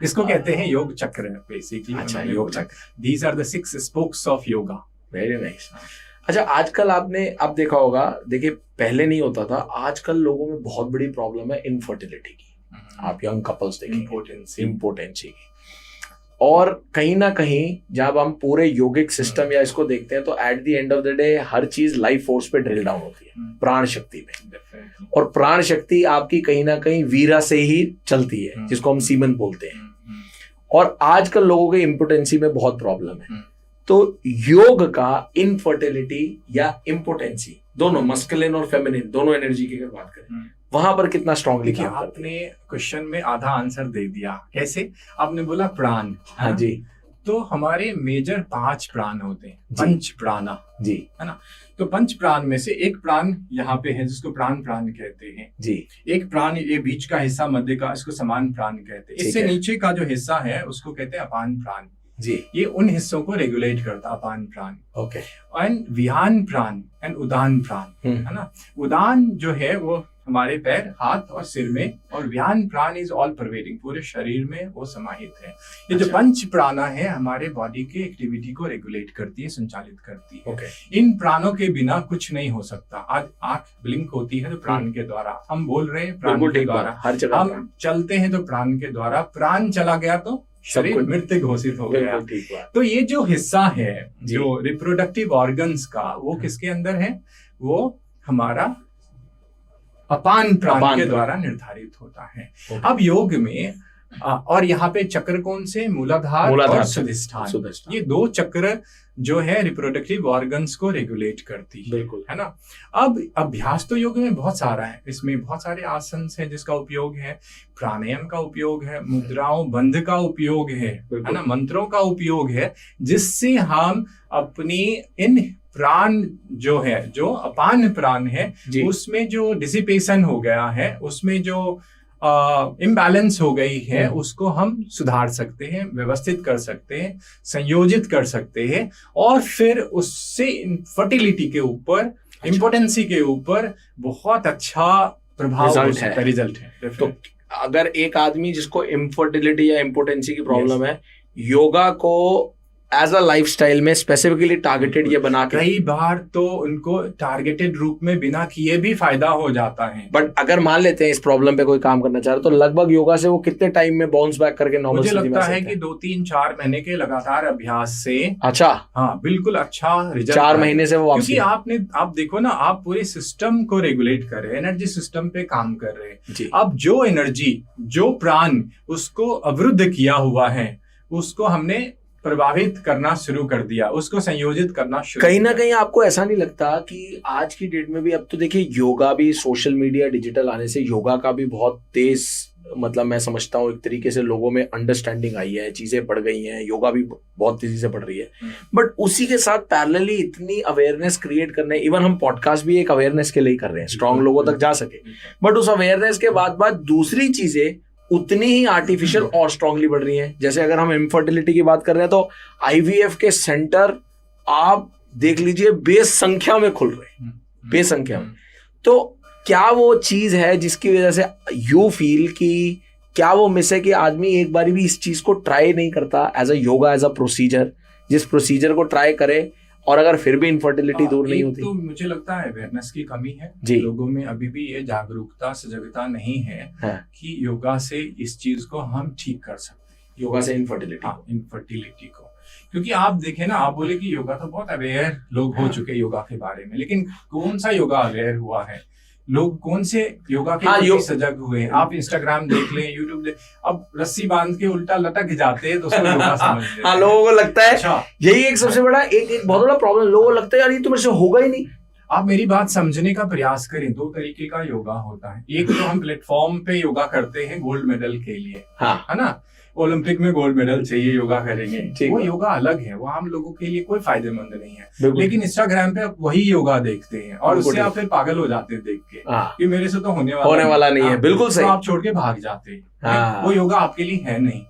इसको कहते हैं योग चक्र बेसिकली। अच्छा, योग चक्र। These are the 6 spokes of yoga. Very nice. अच्छा, आजकल आपने अब देखा होगा, देखिए पहले नहीं होता था, आजकल लोगों में बहुत बड़ी प्रॉब्लम है इनफर्टिलिटी की। आप यंग कपल्स देखेंगे, इम्पोर्टेंसी की, और कहीं ना कहीं जब हम पूरे योगिक सिस्टम या इसको देखते हैं तो at the end of the day हर चीज लाइफ फोर्स पे ड्रिल डाउन होती है, प्राण शक्ति पे। और प्राण शक्ति आपकी कहीं ना कहीं वीरा से ही चलती है, जिसको हम सीमन बोलते हैं। और आजकल लोगों के इम्पोर्टेंसी में बहुत प्रॉब्लम है। तो योग का इनफर्टिलिटी या इम्पोर्टेंसी दोनों, मस्कुलिन और फेमिनिन दोनों एनर्जी की अगर बात करें, वहां पर कितना स्ट्रांगली काम करते हैं? आपने क्वेश्चन में आधा आंसर दे दिया। कैसे? आपने बोला प्राण। हाँ जी। तो हमारे मेजर 5 प्राण होते हैं, पंच प्राणा जी, है ना। तो पंच प्राण में से एक प्राण यहाँ पे है जिसको प्राण प्राण कहते हैं जी। एक प्राण ये बीच का हिस्सा मध्य का, इसको समान प्राण कहते हैं। इससे नीचे का जो हिस्सा है उसको कहते हैं अपान प्राण जी। ये उन हिस्सों को रेगुलेट करता है, अपान प्राण। ओके। एंड विहान प्राण एंड उदान प्राण है ना। उदान जो है वो हमारे पैर, हाथ और सिर में, और विहान प्राण इज ऑल परवेडिंग, पूरे शरीर में वो समाहित है। ये जो पंच प्राणा है हमारे बॉडी के एक्टिविटी को रेगुलेट करती है, संचालित करती है। इन प्राणों के बिना कुछ नहीं हो सकता। आज आंख ब्लिंक होती है तो प्राण के द्वारा, हम बोल रहे हैं प्राण के द्वारा, हर जगह हम चलते हैं तो प्राण के द्वारा, प्राण चला गया तो शरीर मृत घोषित हो गया। तो ये जो हिस्सा है जो रिप्रोडक्टिव ऑर्गन्स का, वो किसके अंदर है? वो हमारा अपान प्राण के द्वारा निर्धारित होता है। अब योग में और यहाँ पे चक्र कौन से? मूलाधार और स्वाधिष्ठान। ये 2 चक्र जो है रिप्रोडक्टिव ऑर्गन्स को रेगुलेट करती है, बिल्कुल है ना। अब अभ्यास तो योग में बहुत सारा है, इसमें बहुत सारे आसन है जिसका उपयोग है, प्राणायाम का उपयोग है, मुद्राओं बंध का उपयोग है ना, मंत्रों का उपयोग है, जिससे हम अपनी इन प्राण जो है, जो अपान प्राण है, उसमें जो डिसिपेशन हो गया है, उसमें जो इम्बैलेंस हो गई है, उसको हम सुधार सकते हैं, व्यवस्थित कर सकते हैं, संयोजित कर सकते हैं, और फिर उससे फर्टिलिटी के ऊपर, इम्पोर्टेंसी के ऊपर बहुत अच्छा प्रभाव हो सकता है, रिजल्ट है। तो अगर एक आदमी जिसको इनफर्टिलिटी या इम्पोर्टेंसी की प्रॉब्लम है, योगा को एज अ लाइफस्टाइल में स्पेसिफिकली टारगेटेड ये बना के, कई बार तो उनको टारगेटेड रूप में बिना किए भी फायदा हो जाता है। बट अगर मान लेते हैं इस प्रॉब्लम पे कोई काम करना चाह रहे तो लगभग योगा से वो कितने टाइम में बाउंस बैक करके नॉर्मल? मुझे लगता है कि 2-3-4 महीने के लगातार अभ्यास से, अच्छा हाँ बिल्कुल अच्छा रिजल्ट, 4 महीने से वो, क्योंकि आप देखो ना, आप पूरे सिस्टम को रेगुलेट कर रहे हैं, एनर्जी सिस्टम पे काम कर रहे हैं। अब जो एनर्जी, जो प्राण उसको अवरुद्ध किया हुआ है, उसको हमने प्रभावित करना शुरू कर दिया, उसको संयोजित करना शुरू। कहीं ना कहीं आपको ऐसा नहीं लगता कि आज की डेट में भी, अब तो देखिए योगा भी, सोशल मीडिया डिजिटल आने से योगा का भी बहुत तेज, मतलब मैं समझता हूँ एक तरीके से लोगों में अंडरस्टैंडिंग आई है, चीजें बढ़ गई हैं, योगा भी बहुत तेजी से बढ़ रही है। बट उसी के साथ पैरेलली इतनी अवेयरनेस क्रिएट करने, इवन हम पॉडकास्ट भी एक अवेयरनेस के लिए कर रहे हैं, स्ट्रॉन्ग लोगों तक जा सके। बट उस अवेयरनेस के बाद दूसरी चीजें उतनी ही आर्टिफिशियल और स्ट्रांगली बढ़ रही हैं। जैसे अगर हम इनफर्टिलिटी की बात कर रहे हैं तो आईवीएफ के सेंटर आप देख लीजिए बेसंख्या में खुल रहे हैं, बेसंख्या में। तो क्या वो चीज है जिसकी वजह से यू फील कि क्या वो मिस है कि आदमी एक बार भी इस चीज को ट्राई नहीं करता as a yoga, as a procedure, जिस प्रोसीजर को ट्राई करे और अगर फिर भी इनफर्टिलिटी दूर नहीं होती? तो मुझे लगता है अवेयरनेस की कमी है लोगों में, अभी भी ये जागरूकता, सजगता नहीं है कि योगा से इस चीज को हम ठीक कर सकते हैं, योगा से इनफर्टिलिटी, इनफर्टिलिटी को। क्योंकि आप देखें ना, आप बोले कि योगा तो बहुत अवेयर लोग हो चुके योगा के बारे में, लेकिन कौन सा योगा अवेयर हुआ है? लोग कौन से योगा के प्रति सजग हुए? आप इंस्टाग्राम देख लें, यूट्यूब देख, अब रस्सी बांध के उल्टा लटक जाते हैं तो उसको योगा समझ लेते हैं। हाँ, लोगों को लगता है अच्छा, यही एक सबसे बड़ा एक बहुत बड़ा प्रॉब्लम, लोगों को लगता है यार ये तो मेरे से होगा ही नहीं। आप मेरी बात समझने का प्रयास करें, दो तरीके का योगा होता है। एक तो हम प्लेटफॉर्म पे योगा करते हैं गोल्ड मेडल के लिए, हाँ, है ना, ओलंपिक में गोल्ड मेडल चाहिए, योगा करेंगे, वो योगा अलग है, वो आम लोगों के लिए कोई फायदेमंद नहीं है। लेकिन इंस्टाग्राम पे आप वही योगा देखते हैं और उससे आप फिर पागल हो जाते हैं देख के कि मेरे से तो होने वाला नहीं है, बिल्कुल सही, आप छोड़ के भाग जाते हैं। वो योगा आपके लिए है नहीं।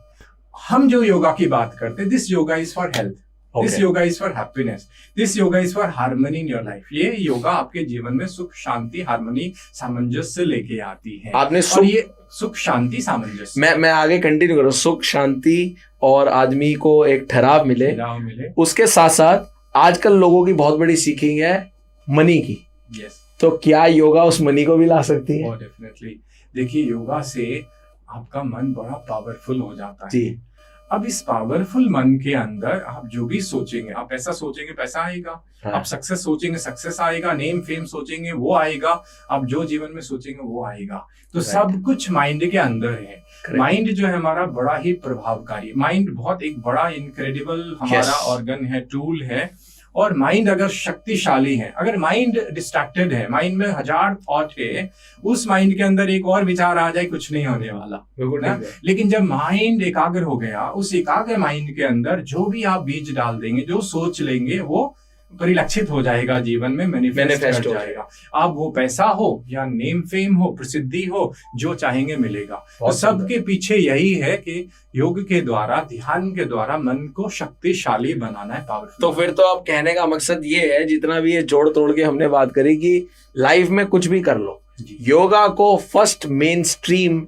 हम जो योगा की बात करते हैं, this yoga is for health, this yoga is for happiness, this yoga is for harmony in your life. ये योगा आपके जीवन में सुख, शांति, हार्मनी, सामंजस्य लेके आती है। आपने और ये सुख, शांति, सामंजस्य, मैं आगे कंटिन्यू करूँ, सुख, शांति और आदमी को एक ठहराव मिले, उसके साथ साथ आजकल लोगों की बहुत बड़ी सीखिंग है मनी की। तो क्या योगा उस मनी को भी ला सकती है? डेफिनेटली। देखिए, योगा से आपका मन बड़ा पावरफुल हो जाता है जी। अब इस पावरफुल मन के अंदर आप जो भी सोचेंगे, आप ऐसा सोचेंगे पैसा आएगा, हाँ। आप सक्सेस सोचेंगे सक्सेस आएगा, नेम फेम सोचेंगे वो आएगा, आप जो जीवन में सोचेंगे वो आएगा। तो सब कुछ माइंड के अंदर है। माइंड जो है हमारा बड़ा ही प्रभावकारी, माइंड बहुत एक बड़ा इनक्रेडिबल हमारा ऑर्गन है, टूल है। और माइंड अगर शक्तिशाली है, अगर माइंड डिस्ट्रैक्टेड है, माइंड में 1000 थॉट है, उस माइंड के अंदर एक और विचार आ जाए, कुछ नहीं होने वाला। लेकिन जब माइंड एकाग्र हो गया, उस एकाग्र माइंड के अंदर जो भी आप बीज डाल देंगे, जो सोच लेंगे, वो परिलक्षित हो जाएगा जीवन में, मैनिफेस्ट हो जाएगा। आप वो पैसा हो या नेम फेम हो, प्रसिद्धि हो, जो चाहेंगे मिलेगा। तो सबके पीछे यही है कि योग के द्वारा, ध्यान के द्वारा मन को शक्तिशाली बनाना है, पावरफुल। तो फिर तो आप कहने का मकसद ये है, जितना भी ये जोड़ तोड़ के हमने बात करी, कि लाइफ में कुछ भी कर लो, योगा को first main stream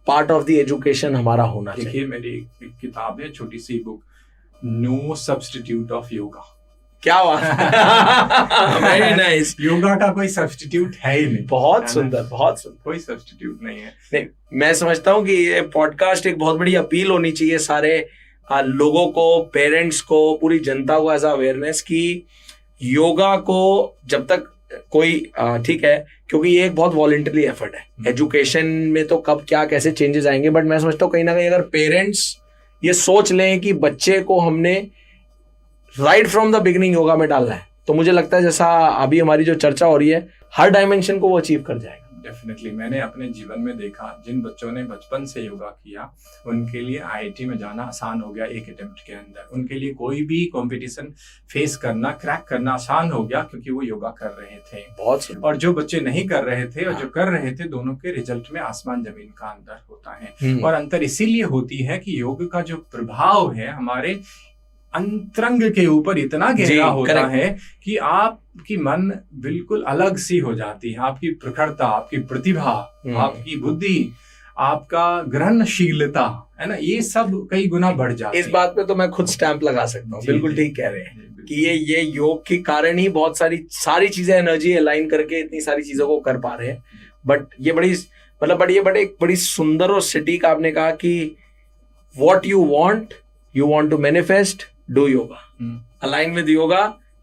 part of the education हमारा होना चाहिए। देखिए, मेरी एक किताब है, छोटी सी book, no substitute of yoga. क्या बात वेरी नाइस। योगा का कोई सब्स्टिट्यूट है ही नहीं। बहुत सुंदर, बहुत सुंदर। कोई सब्स्टिट्यूट नहीं है। नहीं, मैं समझता हूँ कि ये पॉडकास्ट एक बहुत बड़ी अपील होनी चाहिए सारे लोगों को, पेरेंट्स को, पूरी जनता को, एज अवेयरनेस की योगा को जब तक कोई ठीक है, क्योंकि ये एक बहुत वॉलंटरी एफर्ट है। एजुकेशन में तो कब क्या कैसे चेंजेस आएंगे, बट मैं समझता हूँ कहीं ना कहीं अगर पेरेंट्स ये सोच लें कि बच्चे को हमने right from the beginning yoga में डालना है, तो मुझे लगता है जैसा अभी हमारी जो चर्चा हो रही है, हर डायमेंशन को वो अचीव कर जाएगा। डेफिनेटली। मैंने अपने जीवन में देखा, जिन बच्चों ने बचपन से योगा किया, उनके लिए आईआईटी में जाना आसान हो गया एक अटेम्प्ट के अंदर। उनके लिए कोई भी कंपटीशन फेस करना, क्रैक करना आसान हो गया, क्योंकि वो योगा कर रहे थे। बहुत। और जो बच्चे नहीं कर रहे थे और जो कर रहे थे, दोनों के रिजल्ट में आसमान जमीन का अंतर होता है। और अंतर इसीलिए होती है कि योग का जो प्रभाव है हमारे अंतरंग के ऊपर इतना गहरा होता है कि आपकी मन बिल्कुल अलग सी हो जाती है। आपकी प्रखरता, आपकी प्रतिभा, आपकी बुद्धि, आपका ग्रहणशीलता, है ना, ये सब कई गुना बढ़ जाती है। इस बात पे तो मैं खुद स्टैंप लगा सकता हूँ। बिल्कुल ठीक कह रहे हैं कि ये योग के कारण ही बहुत सारी चीजें, एनर्जी अलाइन करके इतनी सारी चीजों को कर पा रहे हैं। बट ये बड़ी सुंदर और सटीक आपने कहा कि what you want to manifest, do yoga, align with yoga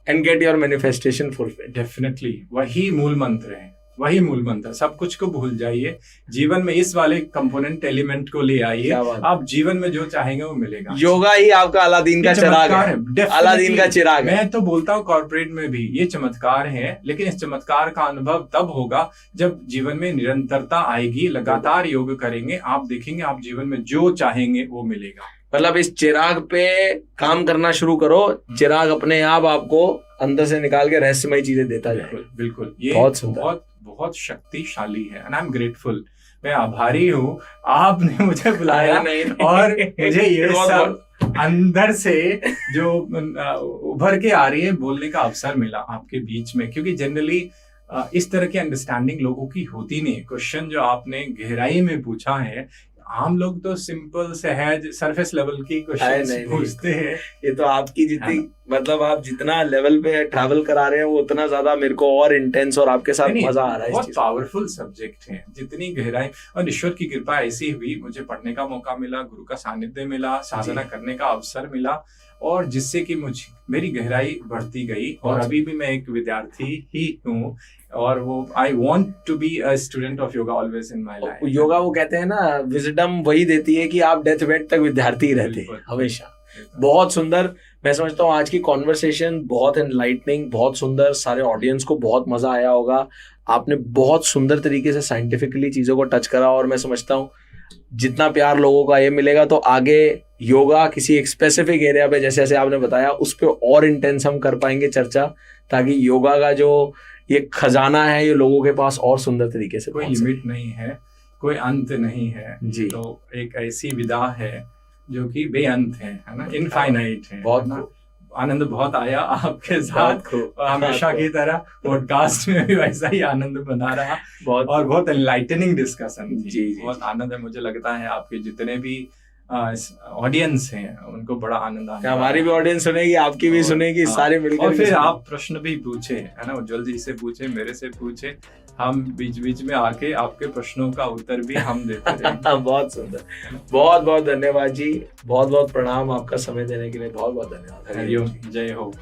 and get your manifestation fulfilled. Definitely, वही मूल मंत्र है, वही मूल मंत्र। सब कुछ को भूल जाइए, जीवन में इस वाले कंपोनेंट एलिमेंट को ले आइए, आप जीवन में जो चाहेंगे वो मिलेगा। योगा ही आपका अलादीन का चिराग है। अलादीन का चिराग है। मैं तो बोलता हूँ कॉर्पोरेट में भी ये चमत्कार है, लेकिन इस चमत्कार का अनुभव तब होगा जब जीवन में निरंतरता आएगी। लगातार योग करेंगे, आप देखेंगे आप जीवन में जो चाहेंगे वो मिलेगा। मतलब इस चिराग पे काम करना शुरू करो, चिराग अपने आप आपको अंदर से निकाल के रहस्यमय चीजें देता जाए। बिल्कुल। ये बहुत शक्तिशाली है एंड आई एम ग्रेटफुल। मैं आभारी हूँ, आपने मुझे बुलाया और मुझे ये सब अंदर से जो उभर के आ रही है बोलने का अवसर मिला आपके बीच में, क्योंकि जनरली इस तरह की अंडरस्टैंडिंग लोगों की होती नहीं। क्वेश्चन जो आपने गहराई में पूछा है, आम लोग तो सिंपल सहज सरफेस लेवल की क्वेश्चन पूछते हैं। ये तो आपकी जितनी मतलब आप जितना लेवल पे ट्रैवल करा रहे हैं वो उतना ज्यादा मेरे को और इंटेंस और आपके साथ मजा आ रहा है। बहुत पावरफुल सब्जेक्ट है, जितनी गहराई, और ईश्वर की कृपा ऐसी हुई, मुझे पढ़ने का मौका मिला, गुरु का सानिध्य मिला, साधना करने का अवसर मिला, और जिससे कि मेरी गहराई बढ़ती गई और अभी भी मैं एक विद्यार्थी ही हूँ और वो I want to be a student of yoga always in my life. Yoga वो कहते हैं ना, विजडम वही देती है कि आप डेथ बेड तक विद्यार्थी ही रहते हैं हमेशा। बहुत सुंदर। मैं समझता हूँ आज की कॉन्वर्सेशन बहुत एनलाइटनिंग, बहुत सुंदर, सारे ऑडियंस को बहुत मजा आया होगा। आपने बहुत सुंदर तरीके से साइंटिफिकली चीजों को टच करा और मैं समझता हूँ जितना प्यार लोगों का ये मिलेगा तो आगे योगा किसी एक स्पेसिफिक एरिया पे जैसे जैसे आपने बताया उस पे और इंटेंस हम कर पाएंगे चर्चा, ताकि योगा का जो ये खजाना है ये लोगों के पास और सुंदर तरीके से। कोई लिमिट नहीं है, कोई अंत नहीं है जी। तो एक ऐसी विधा है जो कि बेअंत है ना, इनफाइनाइट है। बहुत ना, आनंद बहुत आया आपके साथ, हमेशा की तरह पॉडकास्ट में भी वैसा ही आनंद बना रहा और बहुत एनलाइटनिंग डिस्कशन थी। जी, बहुत आनंद है, मुझे लगता है आपके जितने भी ऑडियंस हैं उनको बड़ा आनंद आया। हमारी भी ऑडियंस सुनेगी, आपकी भी सुनेगी, सारे मिलकर। और फिर आप प्रश्न भी पूछे है ना, जल्दी से पूछे, मेरे से पूछे, हम बीच बीच में आके आपके प्रश्नों का उत्तर भी हम देते रहेंगे। बहुत सुंदर, बहुत बहुत धन्यवाद जी, बहुत बहुत प्रणाम आपका समय देने के लिए, बहुत बहुत धन्यवाद। हरिओम, जय हो।